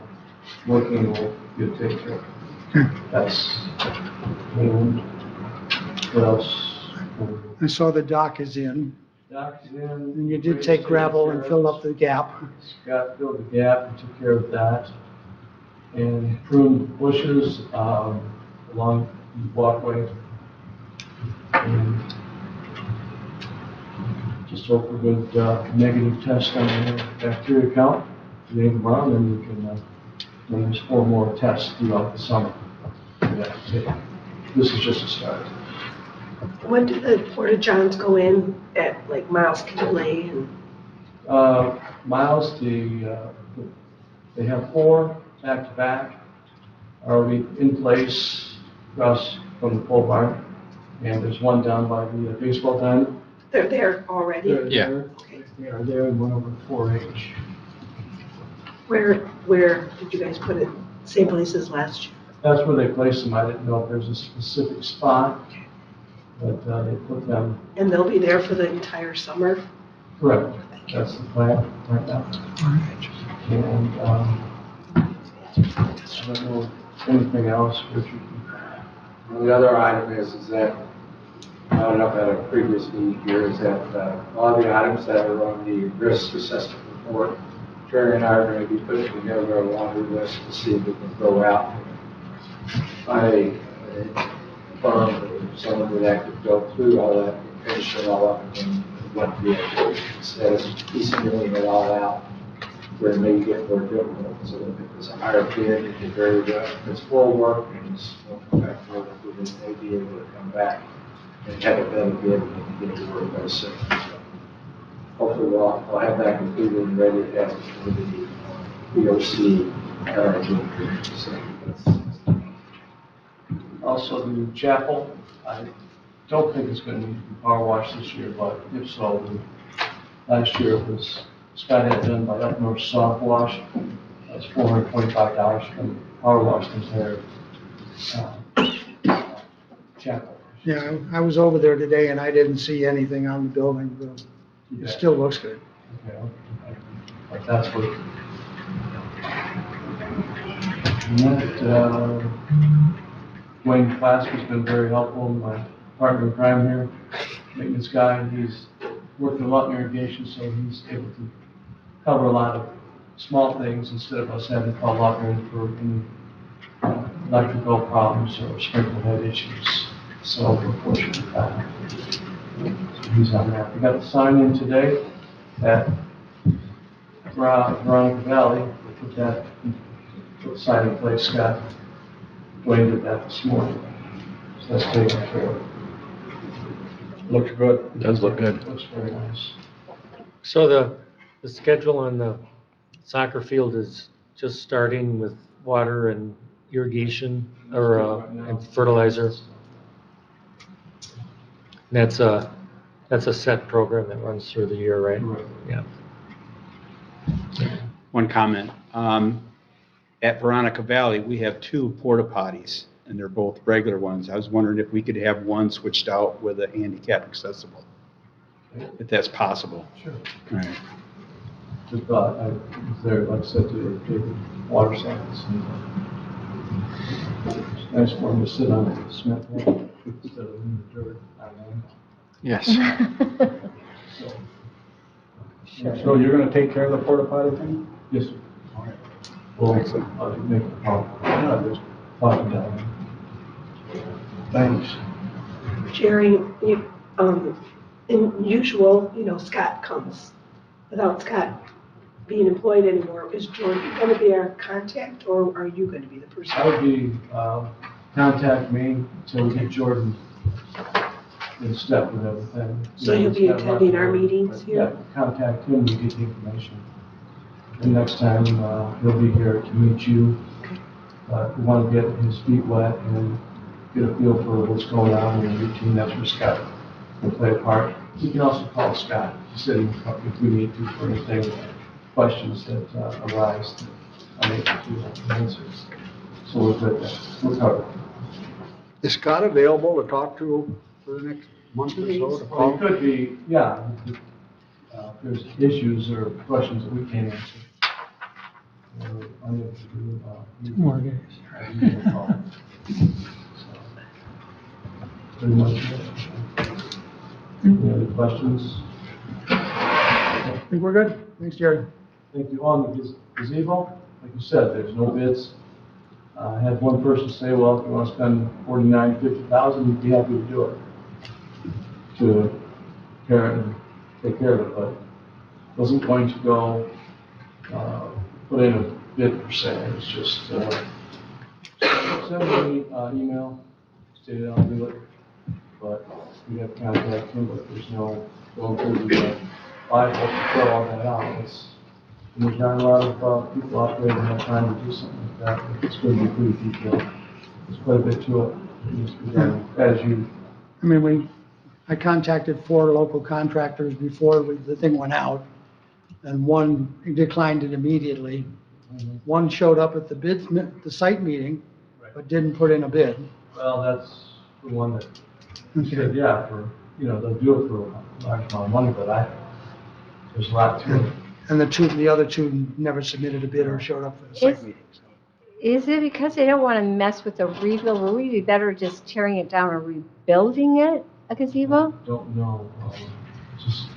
working, we'll get it taken care of. That's, and what else? I saw the dock is in, Dock's in. and you did take gravel and fill up the gap. Scott filled the gap and took care of that. And pruned bushes along the walkway. And just hope for good negative test on the bacteria count. If they run, then you can, then there's 4 more tests throughout the summer. Yeah, this is just a start. When do the porta johns go in at like Miles Kinley and? Miles, they have 4 back to back, already in place across from the pole barn. And there's one down by the baseball diamond. They're there already? Yeah. They are there and went over 4H. Where did you guys put it? Same place as last year? That's where they placed them. I didn't know if there's a specific spot, but they put them. And they'll be there for the entire summer? Correct. That's the plan right now. And I don't know anything else, Richard. The other item is that, I don't know if at a previous meeting here, is that all the items that are on the risk assessment report, Terry and I are going to be putting together a laundry list to see if we can go out and find a firm or someone that could go through all that, and finish it all up, and what the instead of piecemealing it all out, where it may get more difficult. So if it's a higher bid, it could very well, if it's full work and it's won't come back forward, we may be able to come back and have a better bid and get it work by so. Hopefully I'll have that completed and ready to have for the BOC at our June meeting. So Also, the chapel, I don't think it's going to need to be power washed this year, but if so, last year it was, Scott had it done by Up North Soft Wash. That's $425 from power wash their chapel. Yeah, I was over there today and I didn't see anything on the building, but it still looks good. Okay, but that's what. And that, Wayne Class has been very helpful, my partner in crime here, maintenance guy. He's worked a lot in irrigation, so he's able to cover a lot of small things instead of us having to call Lockman for any electrical problems or sprinkler head issues. So we're fortunate with that. So he's on that. We got the sign in today at Veronica Valley. We put the sign in place. Scott Dwayne did that this morning. So that's taken care of. Looks good. Does look good. Looks very nice. So the schedule on the soccer field is just starting with water and irrigation and fertilizer. And that's a set program that runs through the year, right? Right. Yeah. One comment. At Veronica Valley, we have 2 porta potties, and they're both regular ones. I was wondering if we could have one switched out with a handicap accessible, if that's possible. Sure. All right. Just thought I was there, like I said, to take water samples. It's nice for him to sit on the cement wall instead of in the dirt. I know. Yes. So, Sure. so you're gonna take care of the porta potty thing? Yes, sir. All right. Well, I'll make a call. Just talk it down. Thanks. Jerry, in usual, Scott comes. Without Scott being employed anymore, is Jordan going to be our contact, or are you going to be the person? That would be, contact me until we get Jordan in step with everything. So you'll be attending our meetings here? Yeah, contact him, you get the information. And next time, he'll be here to meet you. We want to get his feet wet and get a feel for what's going on in the routine. That's where Scott will play a part. You can also call Scott. He said he can come if we need to for anything, questions that arise that I'm able to answer. So we're good there. We're covered. Is Scott available to talk to for the next month or so? To Well, call? it could be, yeah, if there's issues or questions that we can't answer. Or unable to do, 2 more days. you can call. So, pretty much it. Any other questions? I think we're good. Thanks, Jerry. Thank you. On the gazebo, like you said, there's no bids. I had one person say, well, if you want to spend $49,000, you'd be happy to do it. To repair it and take care of it, but wasn't going to go, put in a bid per se. It's just, send me an email, stated I'll do it, but we have to contact him, but there's no, going through the, Bible to fill all that out. And there's not a lot of people out there that have time to do something like that. It's going to be pretty detailed. There's quite a bit to it. It needs to be done as you. I mean, I contacted 4 local contractors before the thing went out, and one declined it immediately. One showed up at the site meeting, but didn't put in a bid. Well, that's the one that said, yeah, they'll do it for a large amount of money, but there's a lot to it. And the other two never submitted a bid or showed up for the site meeting. So. Is it because they don't want to mess with the rebuild? Would we be better just tearing it down and rebuilding it, a gazebo? Don't know, just.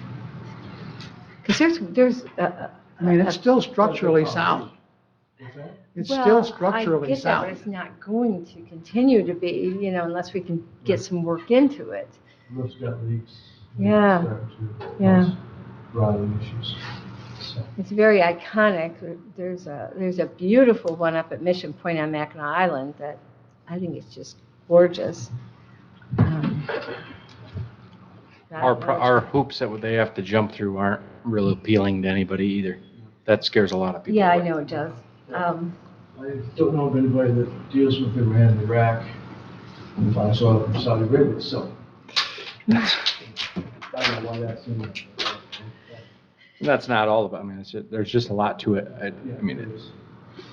Because there's. I mean, it's still structurally sound. It's still structurally I get that, but sound. it's not going to continue to be, unless we can get some work into it. Roof's got leaks. Yeah. Yeah. Rotting issues. So. It's very iconic. There's a beautiful one up at Mission Point on Mackinac Island that I think is just gorgeous. Our hoops that they have to jump through aren't really appealing to anybody either. That scares a lot of people Yeah, I away. know it does. I don't know of anybody that deals with Iran and Iraq and buys oil from Saudi Arabia, so. I don't know why that's in there. That's not all of it. I mean, there's just a lot to it. I mean, it's.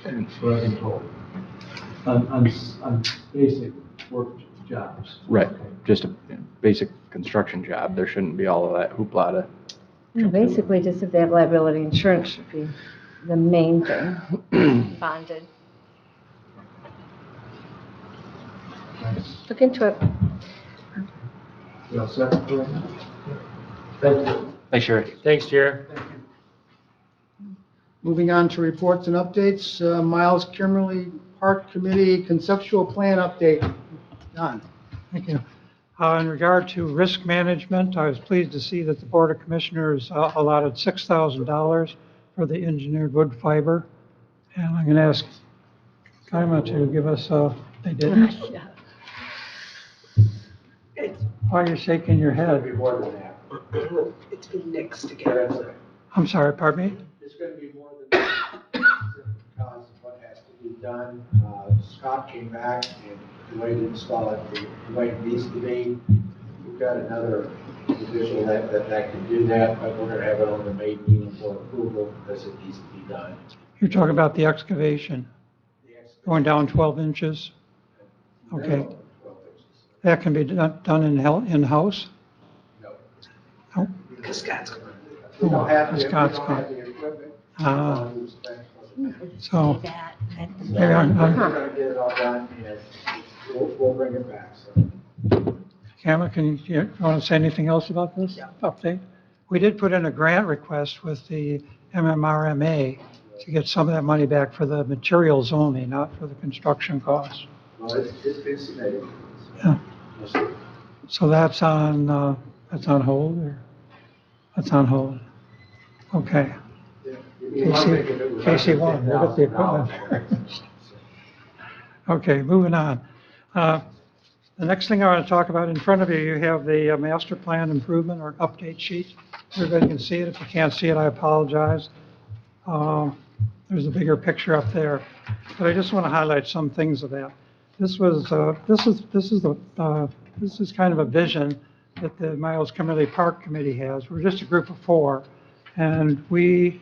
That's what I've been told. On basic work jobs. right, Okay. just a basic construction job. There shouldn't be all of that hoopla to. Basically, just if they have liability insurance should be the main thing, bonded. Thanks. Look into it. You all set for right now? Thank you. Thanks, Sherry. Thanks, Jerry. Moving on to reports and updates, Miles Kimmerly Park Committee conceptual plan update. Don. Thank you. In regard to risk management, I was pleased to see that the Board of Commissioners allotted $6,000 for the engineered wood fiber. And I'm going to ask Kaima to give us, they didn't? Why are you shaking your head? More than that. It's been mixed together. I'm sorry, pardon me? It's going to be more than that because of what has to be done. Scott came back and the way to install it, the way it needs to be. We've got another division that can do that, but we're going to have it on the May meeting for approval because it needs to be done. You're talking about the excavation, going down 12 inches? Okay. That can be done in-house? No. Because Scott's going. We don't have Because the, we Scott's don't going. have the equipment. Ah. So, That. maybe I'm- We're gonna get it all done, and we'll bring it back, so. Cameron, you want to say anything else about this update? We did put in a grant request with the MMRMA to get some of that money back for the materials only, not for the construction costs. Well, it's been submitted. Yeah. So that's on hold, or? That's on hold. Okay. Casey won, we'll get the equipment. Okay, moving on. The next thing I want to talk about, in front of you, you have the master plan improvement or update sheet. Everybody can see it. If you can't see it, I apologize. There's a bigger picture up there, but I just want to highlight some things of that. This is kind of a vision that the Miles Kimmerly Park Committee has. We're just a group of 4, and we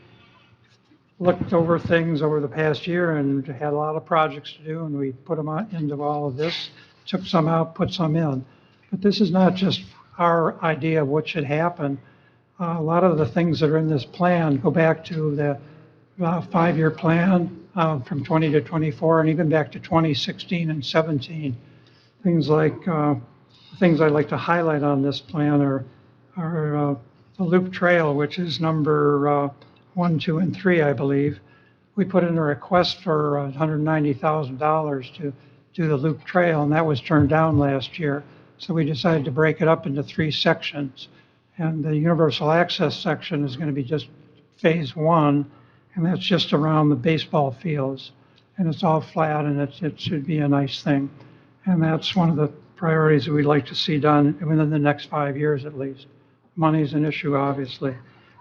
looked over things over the past year and had a lot of projects to do, and we put them into all of this, took some out, put some in. But this is not just our idea of what should happen. A lot of the things that are in this plan go back to the 5-year plan from 20 to 24, and even back to 2016 and 17. Things like, things I'd like to highlight on this plan are the Loop Trail, which is number 1, 2, and 3, I believe. We put in a request for $190,000 to do the Loop Trail, and that was turned down last year. So we decided to break it up into 3 sections. And the universal access section is going to be just phase 1, and that's just around the baseball fields. And it's all flat, and it should be a nice thing. And that's one of the priorities that we'd like to see done within the next 5 years at least. Money's an issue, obviously.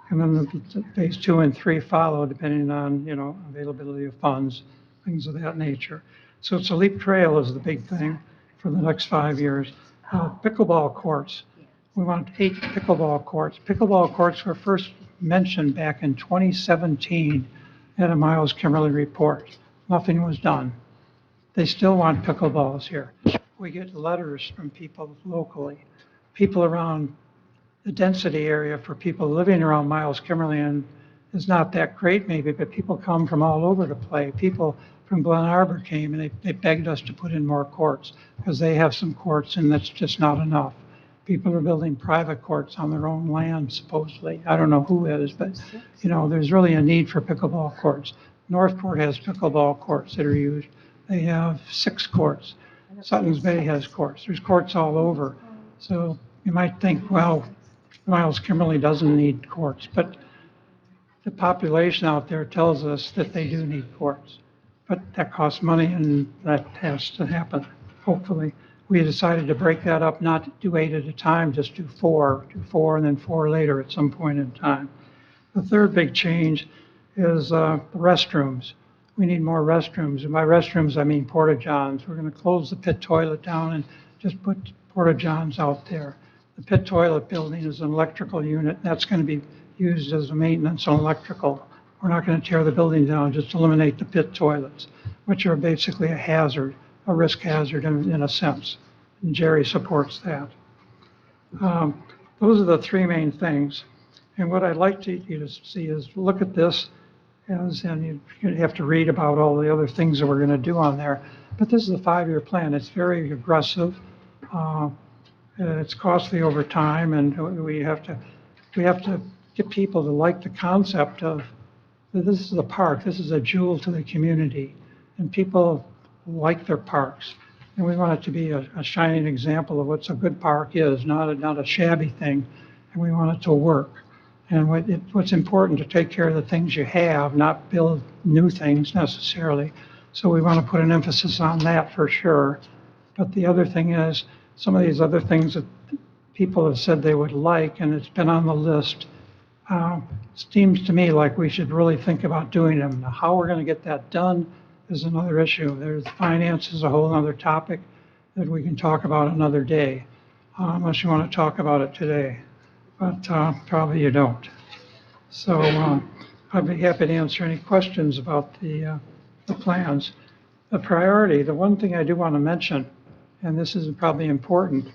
And then the phase 2 and 3 follow, depending on, availability of funds, things of that nature. So it's a Leap Trail is the big thing for the next 5 years. Pickleball courts. We want 8 pickleball courts. Pickleball courts were first mentioned back in 2017 in a Miles Kimmerly report. Nothing was done. They still want pickleballs here. We get letters from people locally, people around the density area for people living around Miles Kimmerly, and is not that great maybe, but people come from all over to play. People from Glen Arbor came and they begged us to put in more courts because they have some courts and that's just not enough. People are building private courts on their own land, supposedly. I don't know who is, but, there's really a need for pickleball courts. Northport has pickleball courts that are used. They have 6 courts. Suttons Bay has courts. There's courts all over. So you might think, well, Miles Kimmerly doesn't need courts, but the population out there tells us that they do need courts. But that costs money, and that has to happen, hopefully. We decided to break that up, not do 8 at a time, just do 4, and then 4 later at some point in time. The third big change is the restrooms. We need more restrooms. And by restrooms, I mean porta-johns. We're going to close the pit toilet down and just put porta-johns out there. The pit toilet building is an electrical unit. That's going to be used as a maintenance on electrical. We're not going to tear the building down, just eliminate the pit toilets, which are basically a hazard, a risk hazard in a sense. And Jerry supports that. Those are the 3 main things. And what I'd like you to see is look at this and you have to read about all the other things that we're going to do on there. But this is a 5-year plan. It's very aggressive. It's costly over time, and we have to get people to like the concept of this is a park. This is a jewel to the community, and people like their parks. And we want it to be a shining example of what a good park is, not a shabby thing. And we want it to work. And what's important to take care of the things you have, not build new things necessarily. So we want to put an emphasis on that for sure. But the other thing is, some of these other things that people have said they would like, and it's been on the list, seems to me like we should really think about doing them. Now, how we're going to get that done is another issue. There's finance is a whole other topic that we can talk about another day, unless you want to talk about it today. But probably you don't. So I'd be happy to answer any questions about the plans. The priority, the one thing I do want to mention, and this is probably important,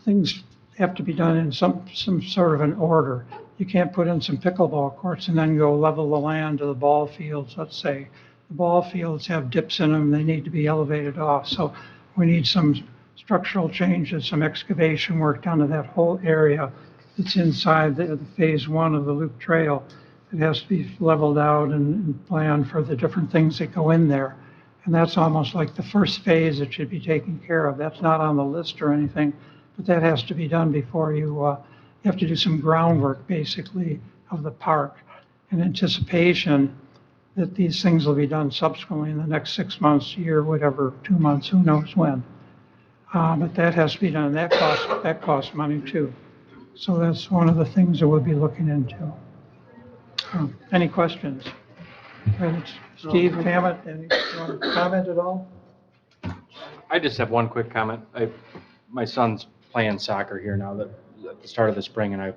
things have to be done in some sort of an order. you can't put in some pickleball courts and then go level the land to the ball fields, let's say. The ball fields have dips in them, they need to be elevated off, so we need some structural changes, some excavation work done to that whole area that's inside the phase one of the loop trail. It has to be leveled out and planned for the different things that go in there. And that's almost like the first phase that should be taken care of. That's not on the list or anything, but that has to be done before you have to do some groundwork, basically, of the park in anticipation that these things will be done subsequently in the next 6 months, year, whatever, 2 months, who knows when. But that has to be done. That costs money too. So that's one of the things that we'll be looking into. Any questions? Steve, Hammett, you want to comment at all? I just have one quick comment. My son's playing soccer here now at the start of the spring, and I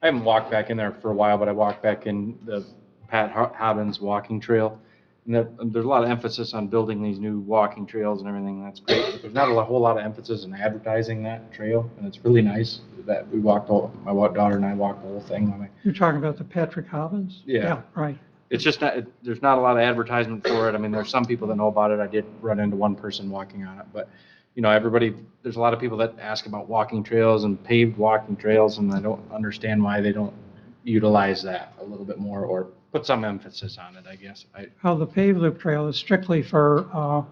haven't walked back in there for a while, but I walked back in the Pat Hobbins walking trail. And there's a lot of emphasis on building these new walking trails and everything. That's great. But there's not a whole lot of emphasis in advertising that trail, and it's really nice that we walked. My daughter and I walked the whole thing. You're talking about the Patrick Hobbins? Yeah. Right. It's just not. There's not a lot of advertisement for it. I mean, there's some people that know about it. I did run into one person walking on it, but everybody. There's a lot of people that ask about walking trails and paved walking trails, and I don't understand why they don't utilize that a little bit more or put some emphasis on it, I guess. Well, the paved loop trail is strictly for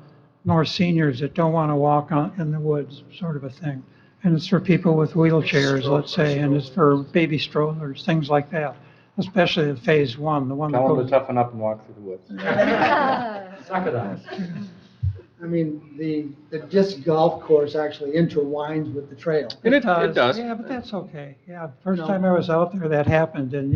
North seniors that don't want to walk in the woods, sort of a thing. And it's for people with wheelchairs, let's say, and it's for baby strollers, things like that, especially in phase one, the one that Tell them goes. to toughen up and walk through the woods. Suck it up. I mean, the disc golf course actually intertwines with the trail. And it does. Yeah, but that's okay. Yeah, first No. time I was out there, that happened, and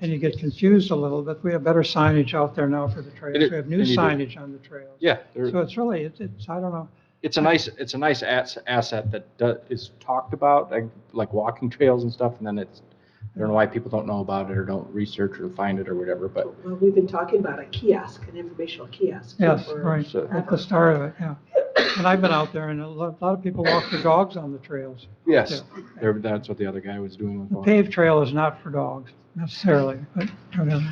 and you get confused a little, but we have better signage out there now for the trails. We have new and you do. signage on the trails. Yeah. So it's really, it's, I don't know. It's a nice asset that is talked about, like walking trails and stuff, and then I don't know why people don't know about it or don't research or find it or whatever, but. Well, we've been talking about a kiosk, an informational kiosk. Yes, for- right, at the start of it, yeah. And I've been out there, and a lot of people walk their dogs on the trails. Yes, Yeah. that's what the other guy was doing with The one. paved trail is not for dogs necessarily, but whatever.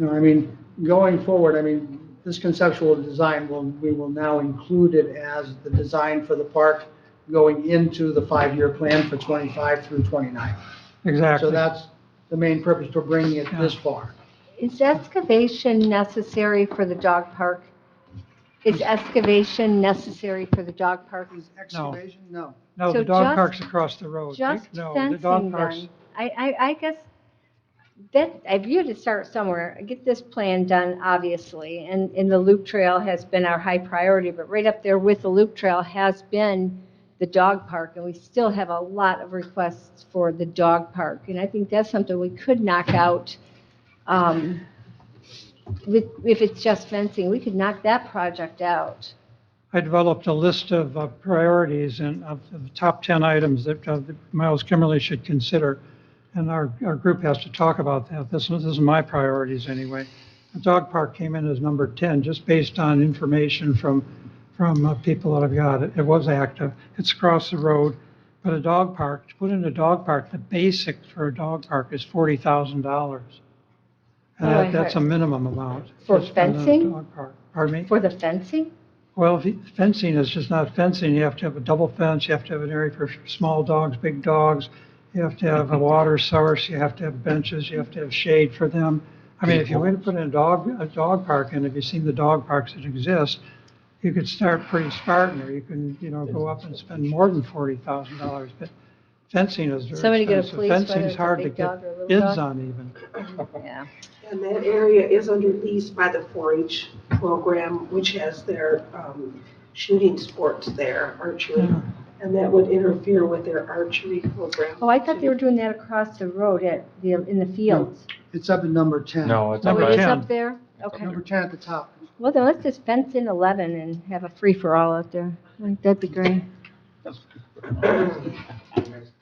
I mean, going forward, I mean, this conceptual design, we will now include it as the design for the park going into the 5-year plan for 25 through 29. Exactly. So that's the main purpose for bringing it this far. Is excavation necessary for the dog park? Is excavation necessary for the dog park? Excavation? No. No, So the dog just- park's across the road. Just No, the fencing dog park's. then. I guess that, I view to start somewhere, get this plan done, obviously, and the loop trail has been our high priority, but right up there with the loop trail has been the dog park, and we still have a lot of requests for the dog park, and I think that's something we could knock out. If it's just fencing, we could knock that project out. I developed a list of priorities and of the top 10 items that Miles Kimmerly should consider. And our group has to talk about that. This is my priorities anyway. The dog park came in as number 10, just based on information from people that I've got. It was active. It's across the road. But a dog park, to put in a dog park, the basic for a dog park is $40,000. And that's a minimum amount. For to spend on a fencing? dog park. Pardon me? For the fencing? Well, fencing is just not fencing. You have to have a double fence. You have to have an area for small dogs, big dogs. You have to have a water source. You have to have benches. You have to have shade for them. I mean, if you were to put in a dog park, and if you've seen the dog parks that exist, you could start pretty Spartan, or you can, go up and spend more than $40,000. But fencing is very Somebody get a expensive. police, whether Fencing's it's a hard to big dog get or a little bids dog. on even. Yeah. And that area is under lease by the 4-H program, which has their shooting sports there, archery. Yeah. And that would interfere with their archery program. Oh, I thought they were doing that across the road in the fields. It's up at number 10. No, it's Oh, Number it is 10. up there? Okay. Number 10 at the top. Well, then let's just fence in 11 and have a free-for-all out there. I think that'd be great.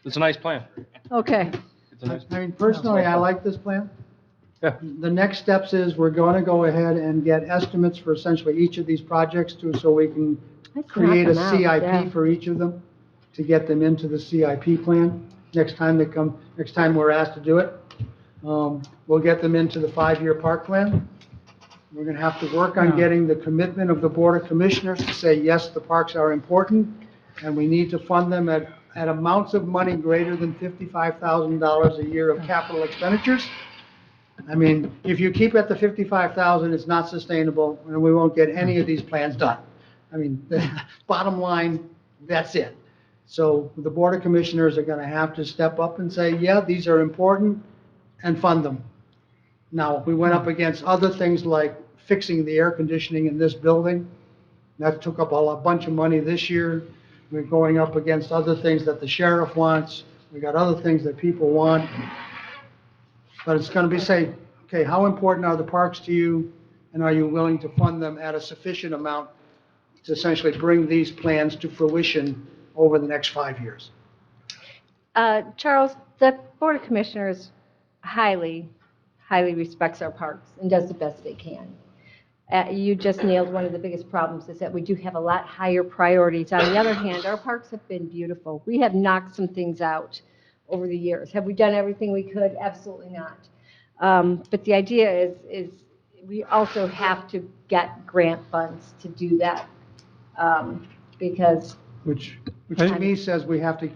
It's a nice plan. Okay. It's a nice. I mean, personally, I like this plan. Yeah. The next steps is we're going to go ahead and get estimates for essentially each of these projects so we can Let's knock create a them out, yeah. CIP for each of them to get them into the CIP plan. next time they come, next time we're asked to do it. We'll get them into the 5-year park plan. We're gonna have to work on getting the commitment of the Board of Commissioners to say, yes, the parks are important, and we need to fund them at amounts of money greater than $55,000 a year of capital expenditures. I mean, if you keep at the 55,000, it's not sustainable, and we won't get any of these plans done. I mean, bottom line, that's it. So the Board of Commissioners are gonna have to step up and say, yeah, these are important, and fund them. Now, we went up against other things like fixing the air conditioning in this building. That took up a bunch of money this year. We're going up against other things that the sheriff wants. We got other things that people want. But it's gonna be say, okay, how important are the parks to you? And are you willing to fund them at a sufficient amount to essentially bring these plans to fruition over the next 5 years? Charles, the Board of Commissioners highly respects our parks and does the best they can. You just nailed one of the biggest problems, is that we do have a lot higher priorities. On the other hand, our parks have been beautiful. We have knocked some things out over the years. Have we done everything we could? Absolutely not. But the idea is we also have to get grant funds to do that, because. Which to me says we have to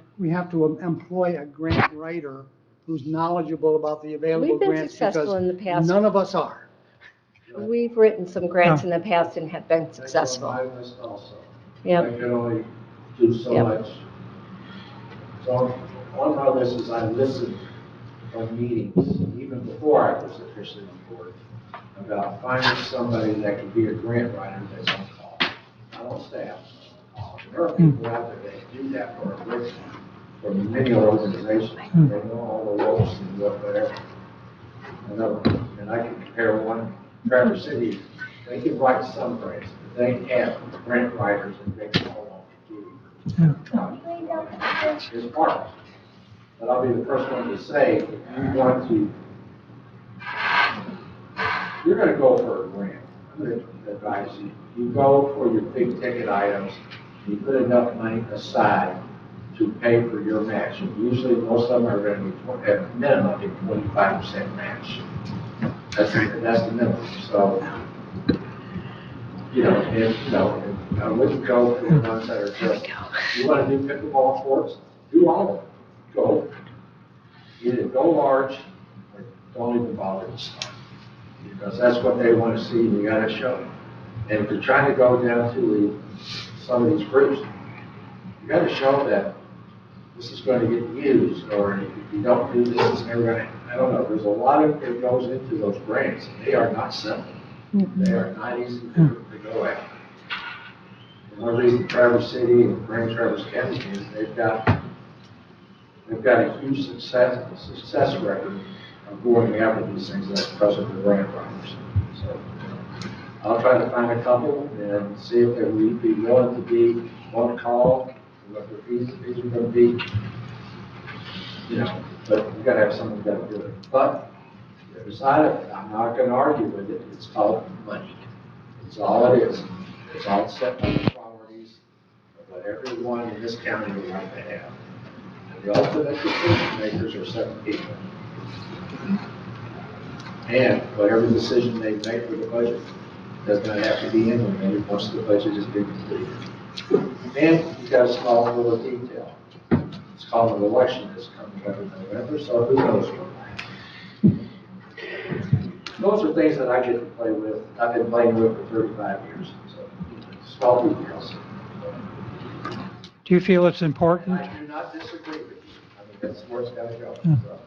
employ a grant writer who's knowledgeable about the available We've been grants, successful in the because past. none of us are. We've written some grants in the past and have been That's on successful. my list also. Yep. I can only do so Yep. much. So on my list is I listened on meetings, even before I was officially on board, about finding somebody that could be a grant writer that's on call. Not on staff. There are people out there that do that for a living, for many organizations. They know all the ropes and whatever. I know, and I can compare one, Traverse City, they can write some grants, but they have grant writers and they call on to do it's part. But I'll be the first one to say, if you want to, you're gonna go for a grant. I'm gonna advise you, you go for your big ticket items, you put enough money aside to pay for your match. And usually, most of them are gonna be, at a minimum, a 25% match. That's the minimum. So, I wouldn't go for the ones that are just, you wanna do pickleball courts, do all of them. Go, either go large, or don't even bother to start. Because that's what they wanna see, and you gotta show them. And if you're trying to go down to some of these groups, you gotta show that this is going to get used, or if you don't do this, it's never going to, I don't know, there's a lot of that goes into those grants. They are not simple. They are not easy to go after. And one reason Traverse City and Grand Traverse County is they've got a huge success record of going after these things. That's because of the grant writers. So I'll try to find a couple and see if they would be willing to be on call, what their fees are going to be. But you got to have someone got to do it. But the other side of it, I'm not going to argue with it. It's called money. It's all it is. It's all set by the priorities of what everyone in this county would like to have. And the ultimate decision makers are 7 people. And whatever decision they make for the budget does not have to be implemented once the budget has been completed. And you've got a small little detail. It's called an election that's coming up in November, so who knows what those are things that I get to play with. I've been playing with for 35 years. So small details. Do you feel it's important? I do not disagree with you. I mean, that's where it's got to go. So.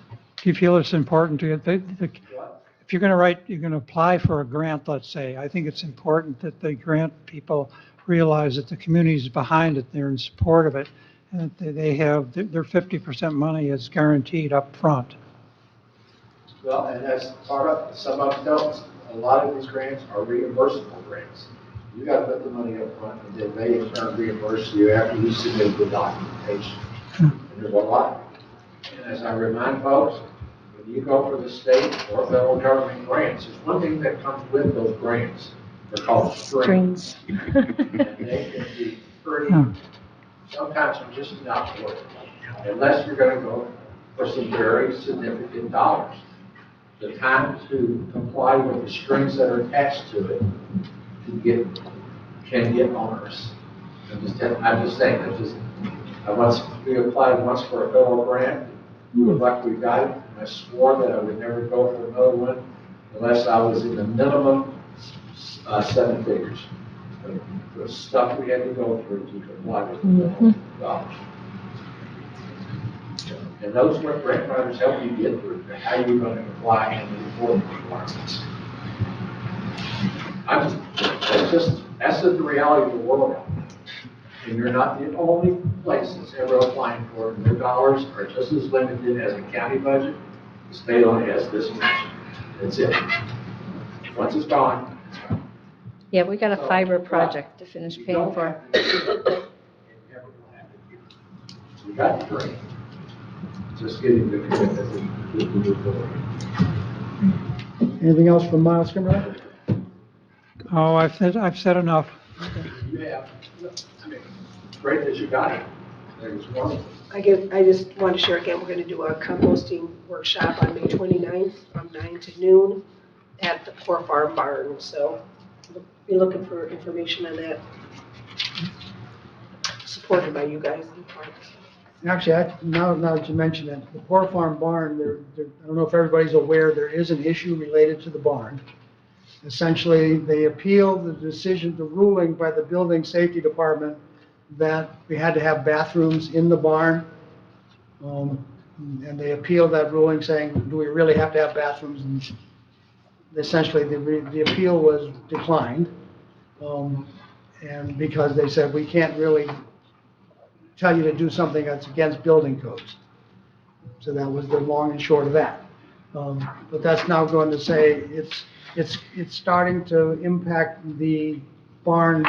Do you feel it's important to get if you're going to apply for a grant, let's say, I think it's important that the grant people realize that the community's behind it, they're in support of it, and that they have their 50% money is guaranteed up front. Well, and that's part of it. Some of them don't. A lot of these grants are reimbursable grants. You got to put the money up front, and then they in turn reimburse you after you submit the documentation. And there's a lot. And as I remind folks, when you go for the state or federal government grants, there's one thing that comes with those grants. They're called strings. And they can be pretty, sometimes they're just not worth it. unless you're gonna go for some very significant dollars. The time to comply with the strings that are attached to it can get onerous. I'm just saying, we applied once for a federal grant, we were lucky we got it, and I swore that I would never go for another one unless I was in the minimum 7 figures. The stuff we had to go through to comply with the federal dollars. And those what grant writers help you get through, how you're going to comply and the reporting requirements. That's the reality of the world. And you're not the only place that's ever applying for it. Their dollars are just as limited as a county budget. The state only has this much. That's it. Once it's gone, it's gone. Yeah, we got a fiber project to finish paying for. We got the grant. Just getting the commitment to move forward. Anything else from Miles Kimberly? Oh, I've said enough. Yeah. I mean, great that you got it. It's wonderful. I just want to share again, we're going to do a composting workshop on May 29th from 9 to noon at the Poor Farm Barn. So be looking for information on that. Supported by you guys in parks. Actually, now that you mention it, the Poor Farm Barn, I don't know if everybody's aware, there is an issue related to the barn. Essentially, they appealed the decision, the ruling by the Building Safety Department that we had to have bathrooms in the barn. And they appealed that ruling saying, do we really have to have bathrooms? And essentially, the appeal was declined. And because they said, we can't really tell you to do something that's against building codes. So that was the long and short of that. But that's now going to say it's starting to impact the barn,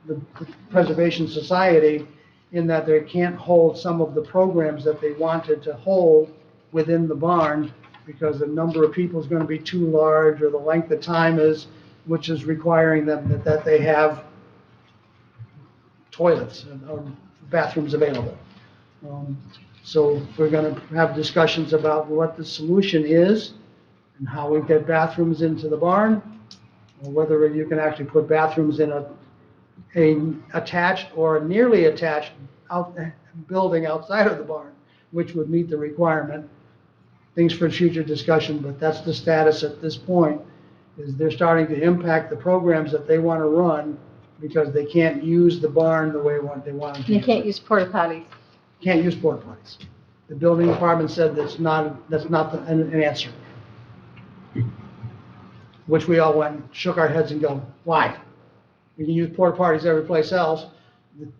the Preservation Society, in that they can't hold some of the programs that they wanted to hold within the barn because the number of people is going to be too large, or the length of time is, which is requiring them that they have toilets or bathrooms available. So we're going to have discussions about what the solution is and how we get bathrooms into the barn, or whether you can actually put bathrooms in a attached or nearly attached building outside of the barn, which would meet the requirement. Things for future discussion, but that's the status at this point, is they're starting to impact the programs that they want to run because they can't use the barn the way they want to. You can't use porta potties. Can't use porta potties. The building department said that's not an answer. Which we all went, shook our heads and go, why? We can use porta potties every place else.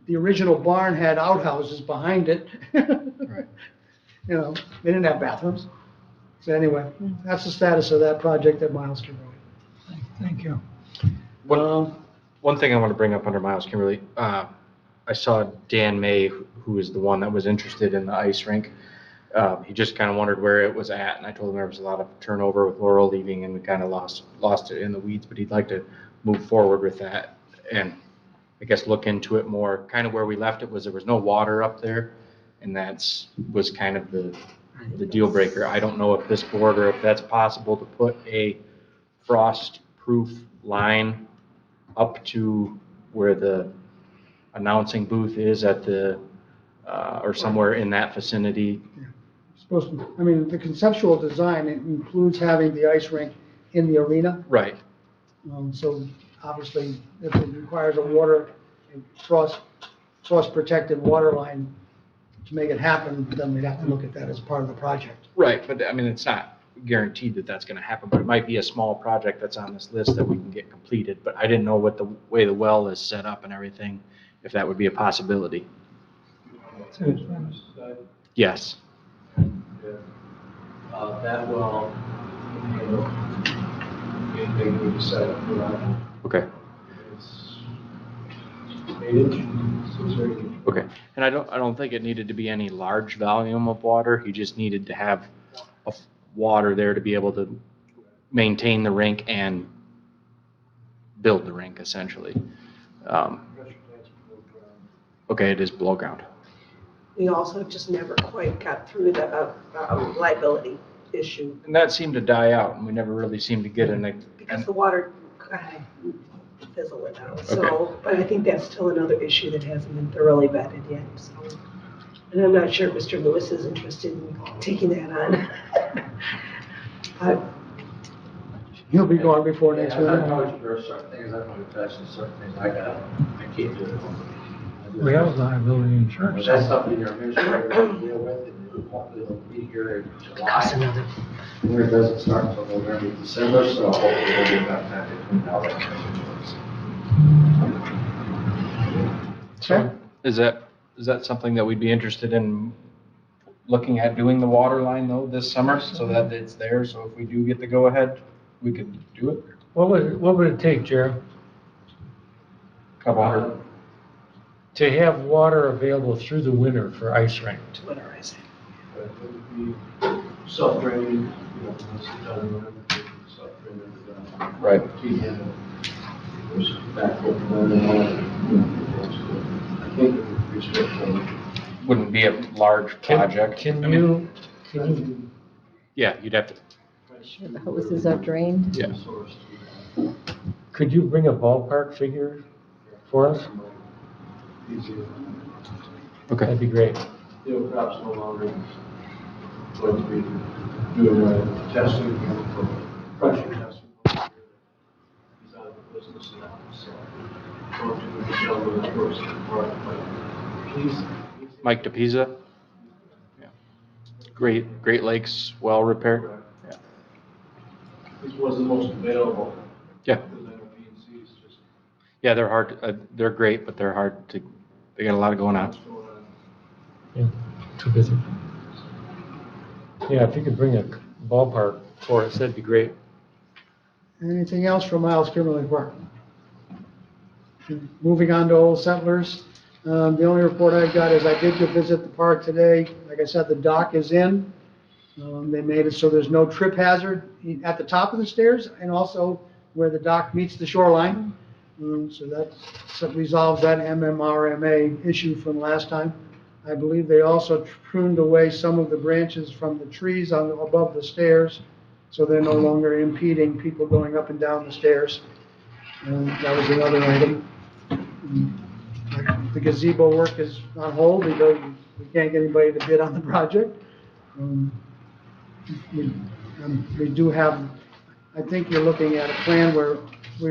The original barn had outhouses behind it. Right. You know, they didn't have bathrooms. So anyway, that's the status of that project at Miles Kimberly. Thank you. One thing I want to bring up under Miles Kimberly, I saw Dan May, who is the one that was interested in the ice rink. He just kind of wondered where it was at, and I told him there was a lot of turnover with Laurel leaving, and we kind of lost it in the weeds, but he'd like to move forward with that and I guess look into it more. Kind of where we left it was there was no water up there, and was kind of the deal breaker. I don't know if this board or if that's possible to put a frost-proof line up to where the announcing booth is at the, or somewhere in that vicinity. Supposed to, I mean, the conceptual design, it includes having the ice rink in the arena. Right. So obviously, if it requires a frost-protected water line to make it happen, then we'd have to look at that as part of the project. Right, but I mean, it's not guaranteed that that's gonna happen, but it might be a small project that's on this list that we can get completed, but I didn't know what the way the well is set up and everything, if that would be a possibility. Yes. That will, anything we decide for that. Okay. It's 8-inch, 6 or 8-inch. Okay, and I don't think it needed to be any large volume of water. He just needed to have water there to be able to maintain the rink and build the rink, essentially. Okay, it is below ground. we also just never quite got through the liability issue And that seemed to die out, and we never really seemed to get because the water kind of fizzled it out. So, but I think that's still another issue that hasn't been thoroughly vetted yet, so. And I'm not sure Mr. Lewis is interested in taking that on. He'll be gone before next Yeah, I week. know there are certain things I'm going to touch and certain things I can't do it. We have liability But insurance. that's something your administrator will deal with, and hopefully it'll be here in July. Winter doesn't start until November, December, so hopefully we'll get enough time between now and So is that something that we'd be interested in looking at doing the water line though this summer so that it's there? So if we do get the go ahead, we could do it? What would it take, Jared, Couple hundred. to have water available through the winter for ice rink? To winterize it. But it would be self-draining, you know, once it's done in November, self-draining is done. Right. There's backflow from there and all. I think it would be straightforward. Wouldn't be a large project. Can you, Yeah, you'd have to, Sure the hoses are drained. yeah. could you bring a ballpark figure for us? Okay. That'd be great. Steel crops no longer going to be doing testing for pressure testing. He's out of the business now, so going to Michelle with his first part, but he's. Mike DePisa? Yeah. Great Lakes well repair? Yeah. This was the most available. Yeah. Because I know P&C is just Yeah, they're hard, they're great, but they're hard to, they got a lot going on. going on. Yeah, too busy. Yeah, if you could bring a ballpark for us, that'd be great. Anything else from Miles Kimberly Park? Moving on to Old Settlers. The only report I've got is I did go visit the park today. Like I said, the dock is in. They made it so there's no trip hazard at the top of the stairs and also where the dock meets the shoreline. So that resolves that MMRMA issue from last time. I believe they also pruned away some of the branches from the trees above the stairs, so they're no longer impeding people going up and down the stairs. That was another item. The gazebo work is on hold because we can't get anybody to bid on the project. We do have, I think you're looking at a plan where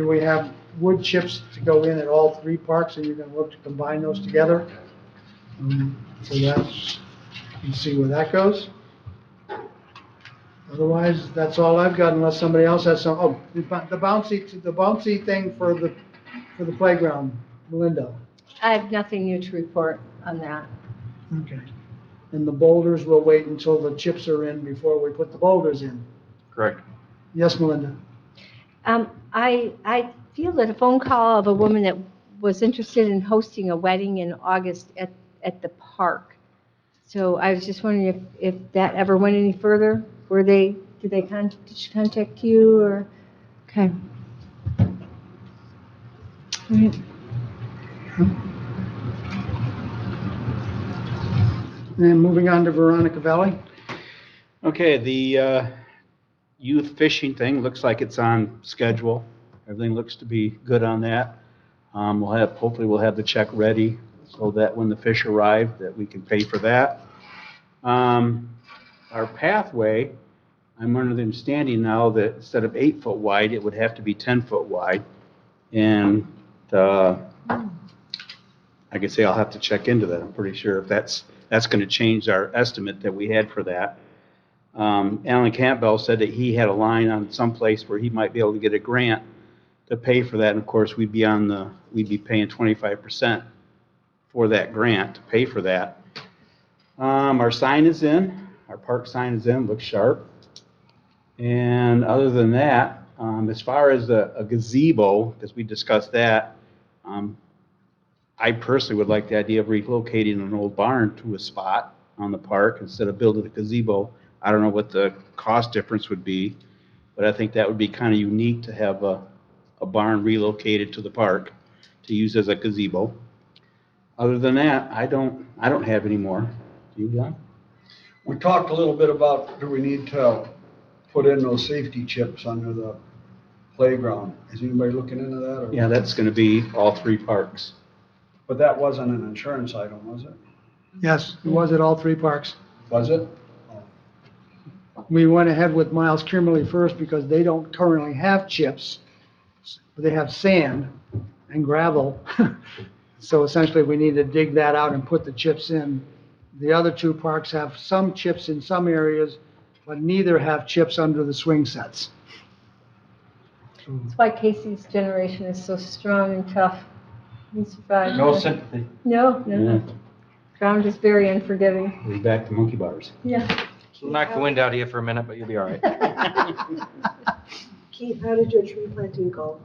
we have wood chips to go in at all three parks, and you're going to look to combine those together. So that, you can see where that goes. Otherwise, that's all I've got unless somebody else has some, oh, the bouncy thing for the playground, Melinda. I have nothing new to report on that. Okay. And the boulders, we'll wait until the chips are in before we put the boulders in. Correct. Yes, Melinda? I fielded a phone call of a woman that was interested in hosting a wedding in August at the park. So I was just wondering if that ever went any further? Did she contact you or? Okay. All right. And moving on to Veronica Valley. Okay, the youth fishing thing looks like it's on schedule. Everything looks to be good on that. Hopefully we'll have the check ready so that when the fish arrive, that we can pay for that. Our pathway, I'm under the understanding now that instead of 8 foot wide, it would have to be 10 foot wide. And like I say, I'll have to check into that. I'm pretty sure if that's going to change our estimate that we had for that. Alan Campbell said that he had a line on some place where he might be able to get a grant to pay for that. And of course, we'd be paying 25% for that grant to pay for that. Our sign is in. Our park sign is in. Looks sharp. And other than that, as far as a gazebo, because we discussed that, I personally would like the idea of relocating an old barn to a spot on the park instead of building a gazebo. I don't know what the cost difference would be, but I think that would be kind of unique to have a barn relocated to the park to use as a gazebo. Other than that, I don't have any more. Do you, John? We talked a little bit about, do we need to put in those safety chips under the playground? Is anybody looking into that? Or Yeah, that's gonna be all 3 parks. But that wasn't an insurance item, was it? Yes, it was at all three parks. Was it? We went ahead with Miles Kimberly first because they don't currently have chips. They have sand and gravel. So essentially, we need to dig that out and put the chips in. The other 2 parks have some chips in some areas, but neither have chips under the swing sets. That's why Casey's generation is so strong and tough. He survived. No sympathy. No, Yeah, no. Ground is very unforgiving. we're back to monkey bars. Yeah. We'll knock the wind out of you for a minute, but you'll be all right. Keith, how did your tree planting go?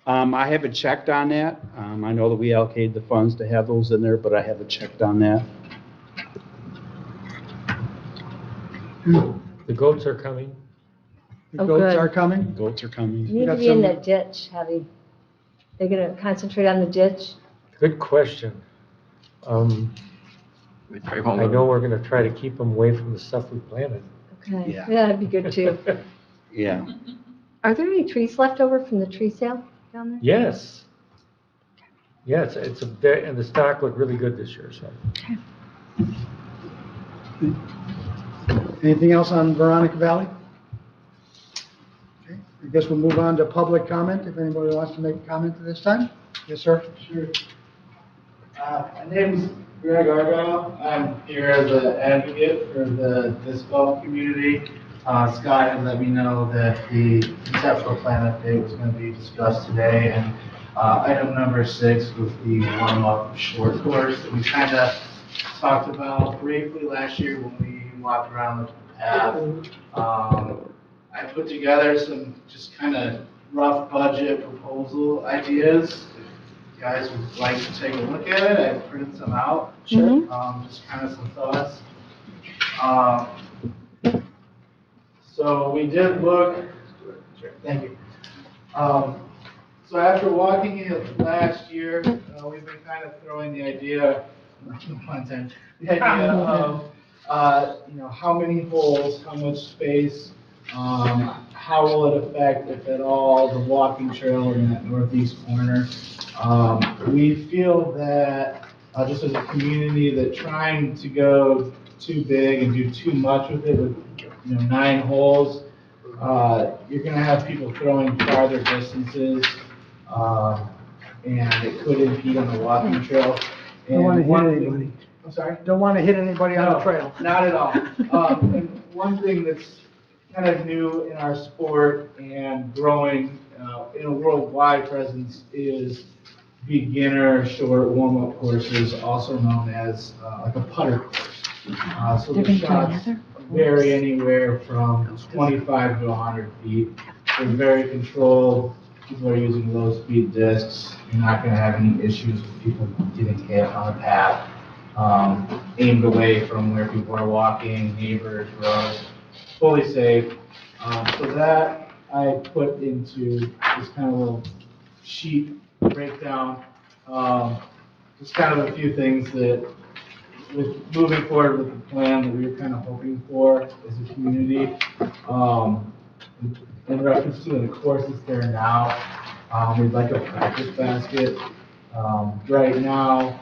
I haven't checked on that. I know that we allocated the funds to have those in there, but I haven't checked on that. The goats are coming. The Oh, goats good. are coming. Goats are coming. You need to got be in some- that ditch, Heavy. They're gonna concentrate on the ditch? Good question. They probably won't I let know we're gonna try to keep them away from the stuff we planted. Okay, Yeah. yeah, that'd be good too. Yeah. Are there any trees left over from the tree sale down there? Yes. Yes, and the stock looked really good this year, so. Anything else on Veronica Valley? Okay, I guess we'll move on to public comment, if anybody wants to make a comment at this time. Yes, sir. Sure. My name's Greg Argyle. I'm here as an advocate for the disc golf community. Scott had let me know that the conceptual plan update was going to be discussed today, and item number 6 was the warm-up short course that we kind of talked about briefly last year when we walked around the path. I put together some just kind of rough budget proposal ideas. If you guys would like to take a look at it, I printed some out. Sure. Just kind of some thoughts. So we did look, thank you. So after walking it last year, we've been kind of throwing the idea, no pun intended, the idea of, how many holes, how much space, how will it affect, if at all, the walking trail in that northeast corner. We feel that, just as a community, that trying to go too big and do too much with it, with 9 holes, you're gonna have people throwing farther distances, and it could impede on the walking trail. Don't want to And hit one thing- anybody. I'm sorry? Don't want to hit anybody on the trail. Not at all. And one thing that's kind of new in our sport and growing in a worldwide presence is beginner short warm-up courses, also known as like a putter course. So the shots vary anywhere from 25 to 100 feet. They're very controlled. People are using low-speed discs. You're not going to have any issues with people getting hit on the path. Aimed away from where people are walking, neighbors, roads, fully safe. So that I put into this kind of little sheet breakdown. Just kind of a few things that, with moving forward with the plan that we were kind of hoping for as a community. In reference to the course that's there now, we'd like a practice basket. Right now,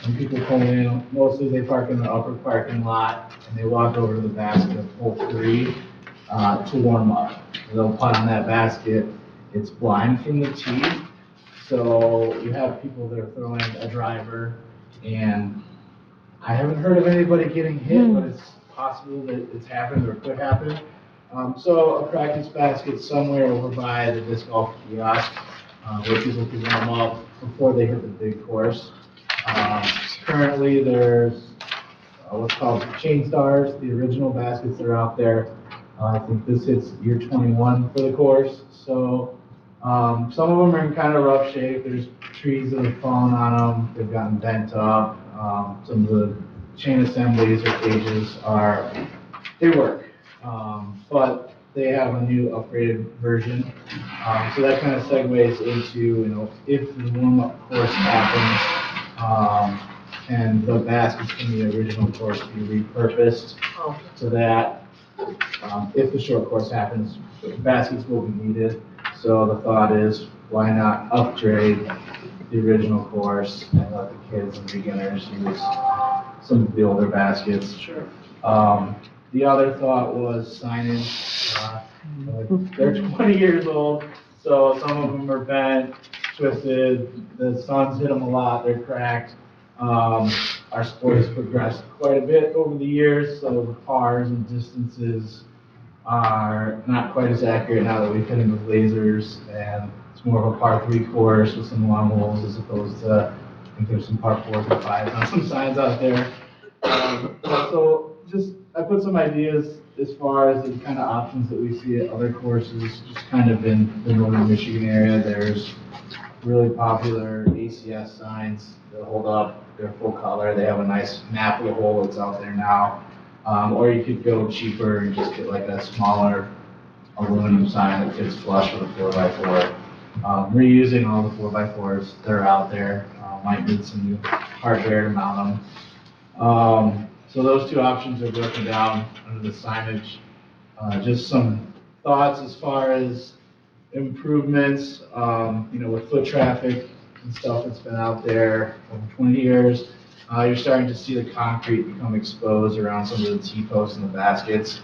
when people come in, mostly they park in the upper parking lot and they walk over to the basket of hole 3 to warm up. They'll putt on that basket. It's blind from the tee, so you have people that are throwing a driver, and I haven't heard of anybody getting hit, but it's possible that it's happened or could happen. So a practice basket somewhere over by the disc golf kiosk, where people can warm up before they hit the big course. Currently, there's what's called chain stars, the original baskets that are out there. I think this hits year 21 for the course. So some of them are in kind of rough shape. There's trees that have fallen on them. They've gotten bent up. Some of the chain assemblies or cages they work. But they have a new upgraded version. So that kind of segues into, if the warm-up course happens, And the baskets from the original course be repurposed so that, if the short course happens, baskets will be needed. So the thought is, why not upgrade the original course and let the kids and beginners use some of the older baskets? Sure. The other thought was signage. They're 20 years old, so some of them are bent, twisted, the sun's hit them a lot, they're cracked. Our sport has progressed quite a bit over the years, so the pars and distances are not quite as accurate now that we've hit them with lasers, and it's more of a par 3 course with some long holes as opposed to, I think there's some par 4s and 5s on some signs out there. So just, I put some ideas as far as the kind of options that we see at other courses, just kind of in the northern Michigan area. There's really popular ACS signs that hold up, they're full color, they have a nice map of the hole that's out there now. Or you could go cheaper and just get like a smaller aluminum sign that fits flush with a 4x4. Reusing all the 4x4s that are out there, might need some new hardware to mount them. So those two options are broken down under the signage. Just some thoughts as far as improvements, with foot traffic and stuff that's been out there over 20 years. You're starting to see the concrete become exposed around some of the T-posts and the baskets.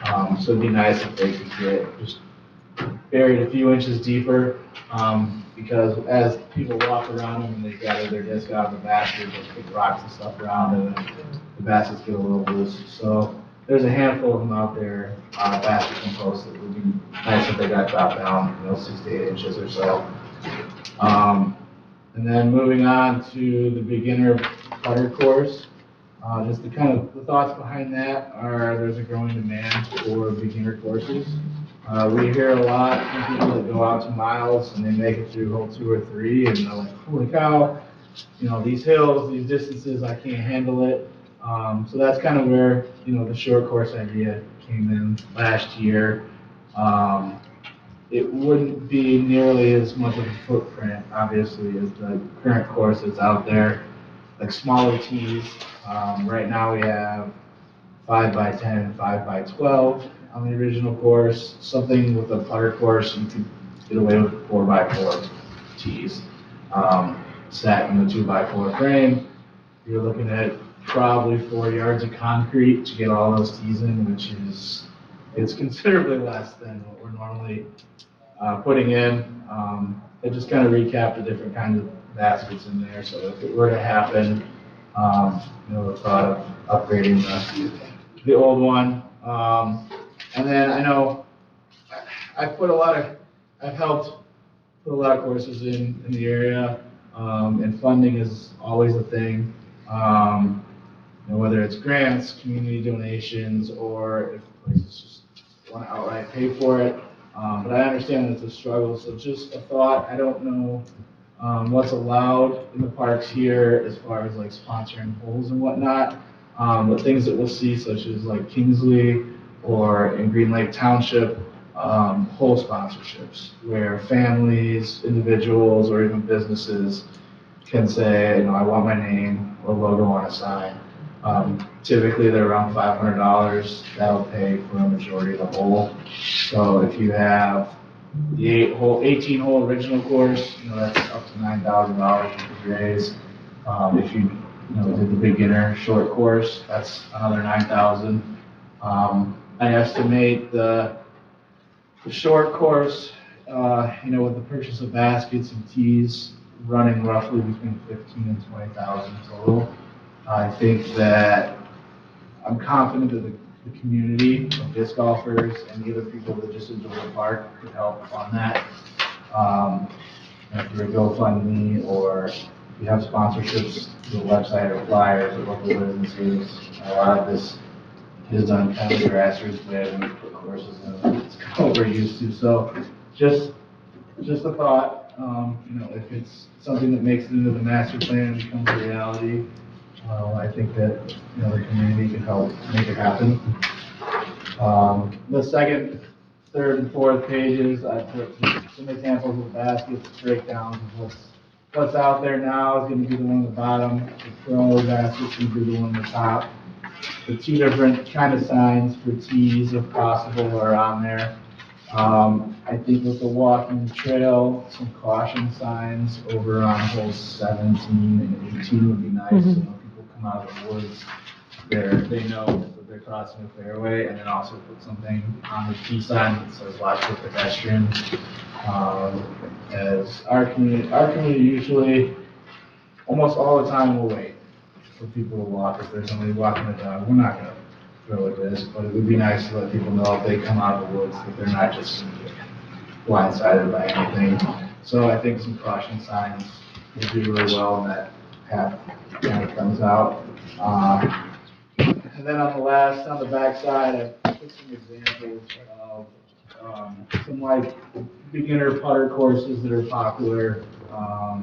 So it'd be nice if they could get just buried a few inches deeper, because as people walk around them and they gather their disc out of the basket, they kick rocks and stuff around and the baskets get a little loose. So there's a handful of them out there, baskets and posts that would be nice if they got dropped down, 6 to 8 inches or so. And then moving on to the beginner putter course, just the thoughts behind that are there's a growing demand for beginner courses. We hear a lot from people that go out to miles and they make it through hole 2 or 3 and they're like, holy cow, these hills, these distances, I can't handle it. So that's kind of where, the short course idea came in last year. It wouldn't be nearly as much of a footprint, obviously, as the current course that's out there, like smaller tees. Right now we have 5x10, 5x12 on the original course. Something with a putter course, you could get away with 4x4 tees. Set in the 2x4 frame. You're looking at probably 4 yards of concrete to get all those tees in, which is, it's considerably less than what we're normally putting in. It just kind of recapped the different kinds of baskets in there. So if it were to happen, the thought of upgrading the old one. And then I know I've helped put a lot of courses in the area, and funding is always a thing. Whether it's grants, community donations, or if places just want to outright pay for it. But I understand it's a struggle, so just a thought, I don't know what's allowed in the parks here as far as like sponsoring holes and whatnot, but things that we'll see such as like Kingsley or in Green Lake Township, hole sponsorships where families, individuals, or even businesses can say, I want my name or logo on a sign. Typically, they're around $500. That'll pay for a majority of the hole. So if you have the 18-hole original course, that's up to $9,000 you could raise. If you, did the beginner short course, that's another $9,000. I estimate the short course, with the purchase of baskets and tees, running roughly between $15,000 and $20,000 total. I think that I'm confident that the community of disc golfers and the other people that just enjoy the park could help fund that. If you're a GoFundMe or if you have sponsorships to the website or flyers or local businesses, a lot of this is done kind of the grassroots way when we put courses in. It's kind of what we're used to. So just a thought, if it's something that makes it into the master plan and becomes a reality, I think that, the community can help make it happen. The second, third, and fourth pages, I put some examples of baskets, breakdowns of what's what's out there now is gonna be the one at the bottom. The throwaway basket's gonna be the one at the top. The two different kind of signs for tees, if possible, are on there. I think with the walking trail, some caution signs over on holes 17 and 18 would be nice. So when people come out of the woods, they know that they're crossing the fairway, and then also put something on the tee sign that says watch for pedestrians. As our community usually, almost all the time will wait for people to walk. If there's somebody walking the dog, we're not gonna throw a disc, but it would be nice to let people know if they come out of the woods that they're not just blindsided by anything. So I think some caution signs will do really well, and that path kind of comes out. And then on the back side, I put some examples of some like beginner putter courses that are popular.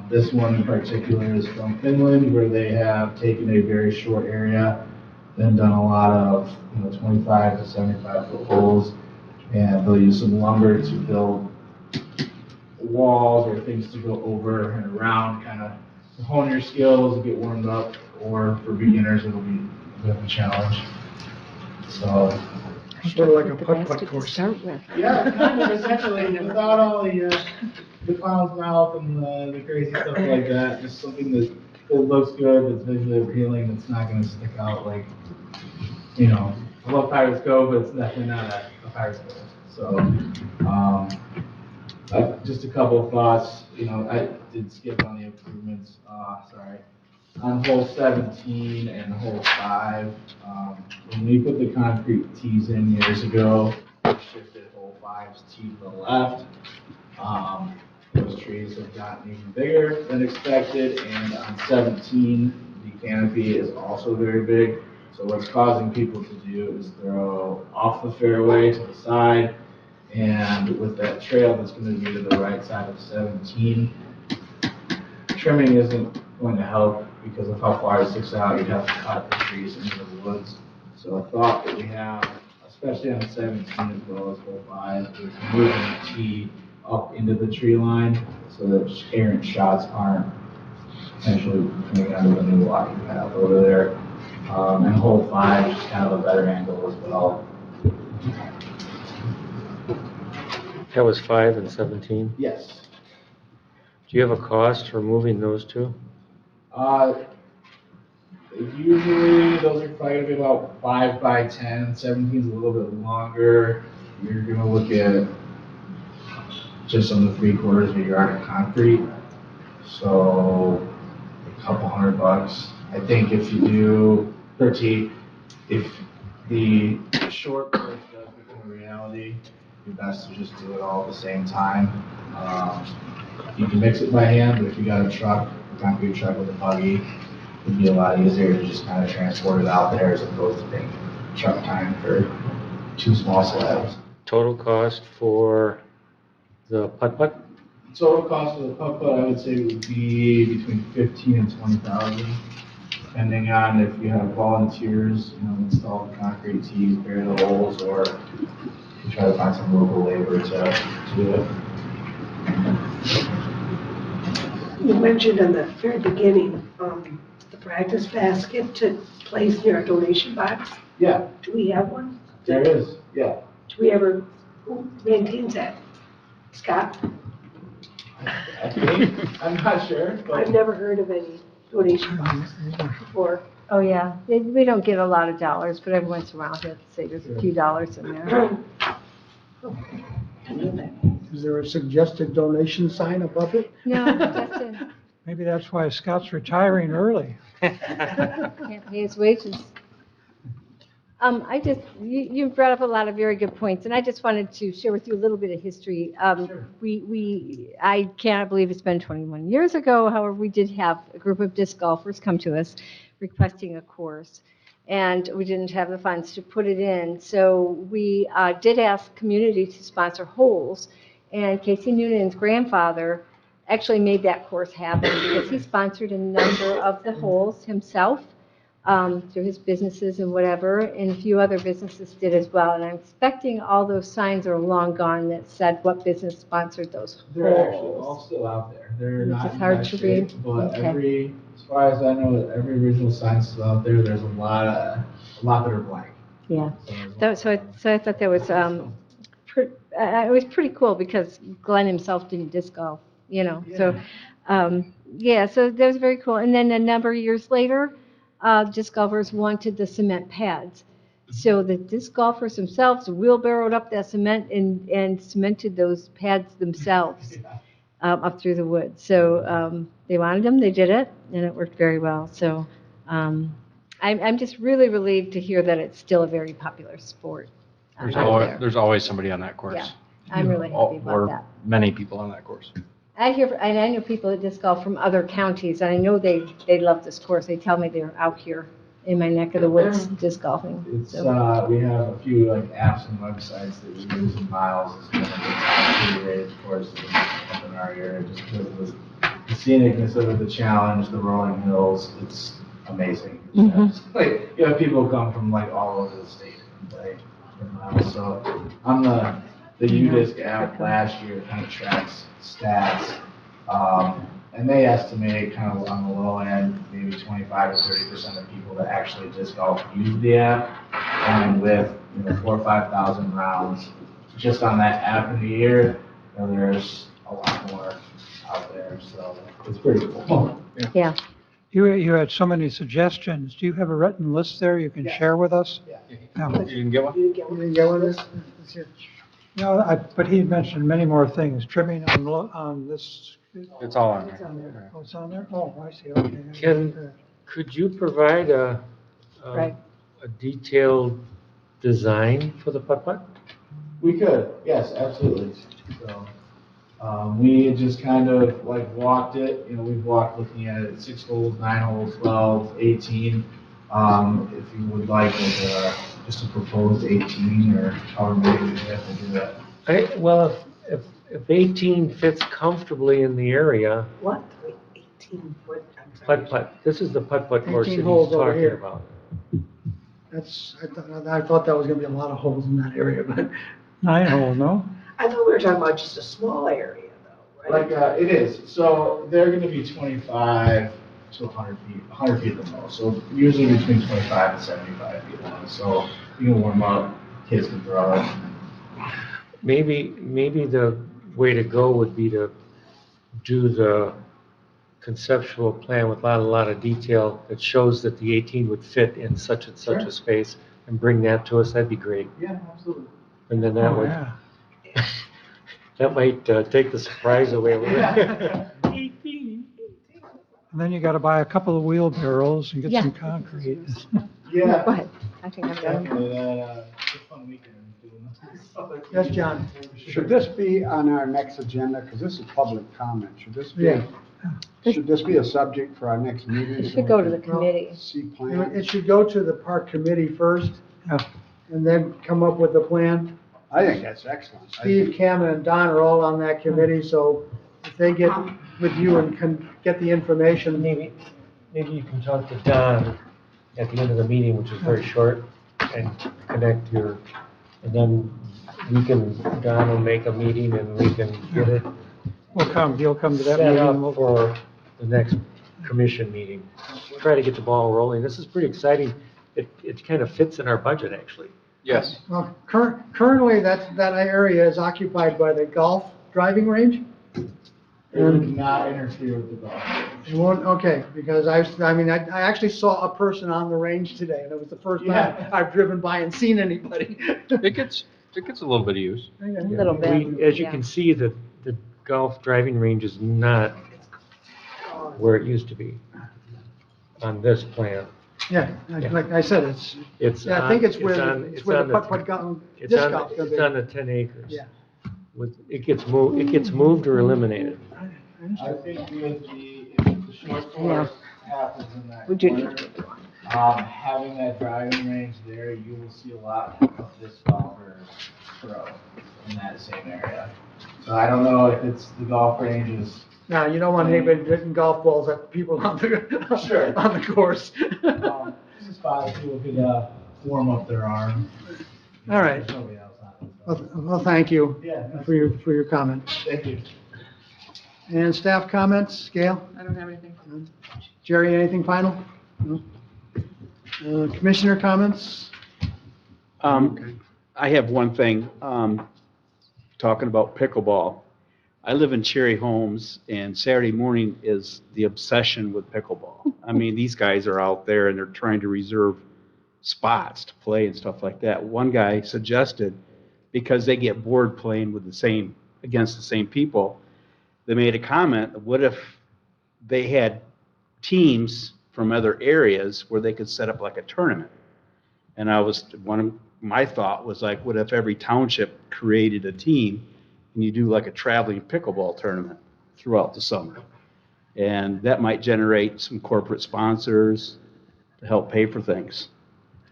This one in particular is from Finland, where they have taken a very short area and done a lot of 25 to 75 foot holes, and they'll use some lumber to build walls or things to go over and around, kind of to hone your skills and get warmed up. Or for beginners, it'll be a bit of a challenge. So. Sort of like a putt-putt course. Yeah, kind of essentially, without all the clown's mouth and the crazy stuff like that. Just something that looks good, that's visually appealing, that's not going to stick out like, I love Pirates Cove, but it's definitely not a Pirates Cove. So, just a couple of thoughts. I did skip on the improvements. Sorry. On hole 17 and hole 5, when we put the concrete tees in years ago, we shifted hole 5's tee to the left. Those trees have gotten even bigger than expected, and on 17, the canopy is also very big. So what's causing people to do is throw off the fairway to the side, and with that trail that's going to be to the right side of 17, trimming isn't going to help because of how far it sticks out. You'd have to cut the trees into the woods. So a thought that we have, especially on 17 as well as hole 5, is moving the tee up into the tree line so that errant shots aren't potentially coming onto the new walking path over there. And hole 5 is kind of a better angle as well. That was 5 and 17. Yes. Do you have a cost for moving those two? Usually those are probably gonna be about 5 by 10. 17 is a little bit longer. You're gonna look at just under 3/4 of a yard of concrete. So a couple $100. I think if you do per tee, if the short course does become a reality, it'd be best to just do it all at the same time. You can mix it by hand, but if you got a truck, a concrete truck with a buggy, it'd be a lot easier to just kind of transport it out there as opposed to taking truck time for 2 small slabs. Total cost for the putt-putt? Total cost of the putt-putt, I would say, would be between 15 and 20,000, depending on if you have volunteers, install the concrete tees, bury the holes, or you try to find some local labor to do it. You mentioned in the very beginning, the practice basket to place near a donation box. Yeah, Do we have one? there is, yeah. Do we ever, who maintains that? Scott? I think, I'm not sure, but. I've never heard of any donation boxes before. Oh, yeah. We don't get a lot of dollars, but every once in a while, you have to say there's a few dollars in there. Is there a suggested donation sign above it? No, that's it. Maybe that's why Scott's retiring early. Can't pay his wages. You brought up a lot of very good points, and I just wanted to share with you a little bit of history. I cannot believe it's been 21 years ago. However, we did have a group of disc golfers come to us requesting a course, and we didn't have the funds to put it in. So we did ask community to sponsor holes, and Casey Noonan's grandfather actually made that course happen because he sponsored a number of the holes himself. through his businesses and whatever, and a few other businesses did as well. And I'm expecting all those signs are long gone that said what business sponsored those They're actually all holes. still out there. They're Which not is in hard bad to shape, read. but Okay. as far as I know, every original sign's still out there. There's a lot that are blank. Yeah. there's a lot So I thought that was, it was pretty cool because Glenn himself didn't disc golf, so, yeah, so that was very cool. And then a number of years later, disc golfers wanted the cement pads. So the disc golfers themselves wheelbarrowed up that cement and cemented those pads themselves up through the woods. So they wanted them, they did it, and it worked very well. So I'm just really relieved to hear that it's still a very popular sport. out there. There's always somebody on that course. Yeah, I'm really happy about Or that. many people on that course. And I know people that disc golf from other counties, and I know they love this course. They tell me they're out here in my neck of the woods disc golfing. It's, So, we have a few like apps and websites that we use, and Miles is one of the top rated courses in our area, just because of the scenicness of it, the challenge, the rolling hills, it's amazing. Like, you have people come from like all over the state and play in Miles. So on the UDisc app last year, kind of tracks stats, and they estimate kind of on the low end, maybe 25 to 30% of people that actually disc golf use the app. And with 4,000 or 5,000 rounds just on that app in the year, there's a lot more out there. So it's pretty cool. yeah. You had so many suggestions. Do you have a written list there you can share with us? Yeah. No. You didn't get one? You didn't get You one? didn't get one of this? Let's see. No, but he mentioned many more things, trimming on this. It's all on It's there. on there. Oh, it's on there? Oh, I see, okay. Could you provide Right. a detailed design for the putt-putt? We could, yes, absolutely. So, we just kind of like walked it, we've walked looking at it, 6 holes, 9 holes, 12, 18. If you would like just a proposed 18 or however many we have to do that. Well, if 18 fits comfortably in the area, What? Wait, 18 foot? I'm sorry. putt-putt, this is the putt-putt course that 18 he's holes over talking here. about. I thought that was gonna be a lot of holes in that area, but 9-hole, no? I thought we were talking about just a small area though, right? Like, it is, so they're gonna be 25 to 100 feet, 100 feet the most, so usually between 25 and 75 feet long, so you can warm up, kids can throw it. Maybe the way to go would be to do the conceptual plan with a lot of detail that shows that the 18 would fit in such and such Sure. a space, and bring that to us, that'd be great. Yeah, absolutely. And then that Oh, would, yeah. that might take the surprise away a little bit. And then you gotta buy a couple of wheelbarrows and get Yeah. some concrete. Yeah. Go ahead. I think I'm done. Definitely, it's a fun weekend doing stuff like that. yes, John. Should this be on our next agenda? Because this is public comment. Should this be, Yeah. should this be a subject for our next meeting? It so should we go to the can committee. See It plans? should go to the park committee first, Yeah. and then come up with a plan. I think that's excellent. Steve, Cameron, and Don are all on that committee, so if they get with you and can get the information. Maybe you can talk to Don at the end of the meeting, which is very short, and connect and then Don will make a meeting and we can get it He'll come to that set meeting. up and we'll- for the next commission meeting. Try to get the ball rolling. This is pretty exciting. It kind of fits in our budget, actually. Yes. Well, currently, that area is occupied by the golf driving range. It would not interfere with the golf. It won't, okay, because I actually saw a person on the range today, and it was the first time Yeah. I've driven by and seen anybody. It gets a little bit of use. A little bit. As you yeah. can see, the golf driving range is not where it used to be on this plan. Yeah, like I said, It's yeah, I think it's where on- the putt-putt disc It's on, golf's gonna it's be. on the 10 acres. Yeah. It gets moved or eliminated. I think with if the short course happens in that We do corner, need to do one. having that driving range there, you will see a lot of disc golfers pro in that same area. So I don't know if it's the golf ranges. Now, you don't want anybody hitting golf balls at people on Sure. the course. spot, people could, warm up their arm. All right. There's nobody else on it, so. Well, thank you Yeah. for your comment. Thank you. And staff comments, Gail? I don't have anything. Jerry, anything final? No? Commissioner comments? I have one thing, talking about pickleball. I live in Cherry Homes, and Saturday morning is the obsession with pickleball. I mean, these guys are out there and they're trying to reserve spots to play and stuff like that. One guy suggested, because they get bored playing with against the same people, they made a comment, what if they had teams from other areas where they could set up like a tournament? And one of my thought was like, what if every township created a team and you do like a traveling pickleball tournament throughout the summer? And that might generate some corporate sponsors to help pay for things.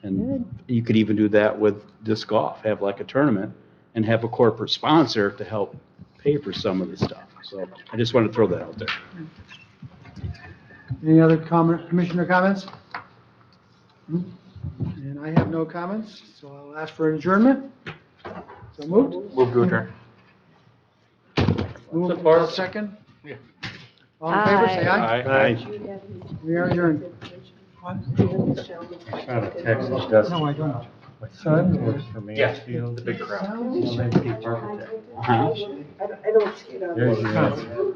And you could even do that with disc golf, have like a tournament and have a corporate sponsor to help pay for some of the stuff. So I just want to throw that out there. Any other commissioner comments? And I have no comments, so I'll ask for adjournment. So moved. Move to adjourn. Moved, Support. Second. Yeah. All in favor, say aye. Aye. We are adjourned. Got a text from Dustin. No, I don't. My son works for Mansfield. The big crowd. Landscape architect. Uh-huh. I don't see it on There's there. your answer.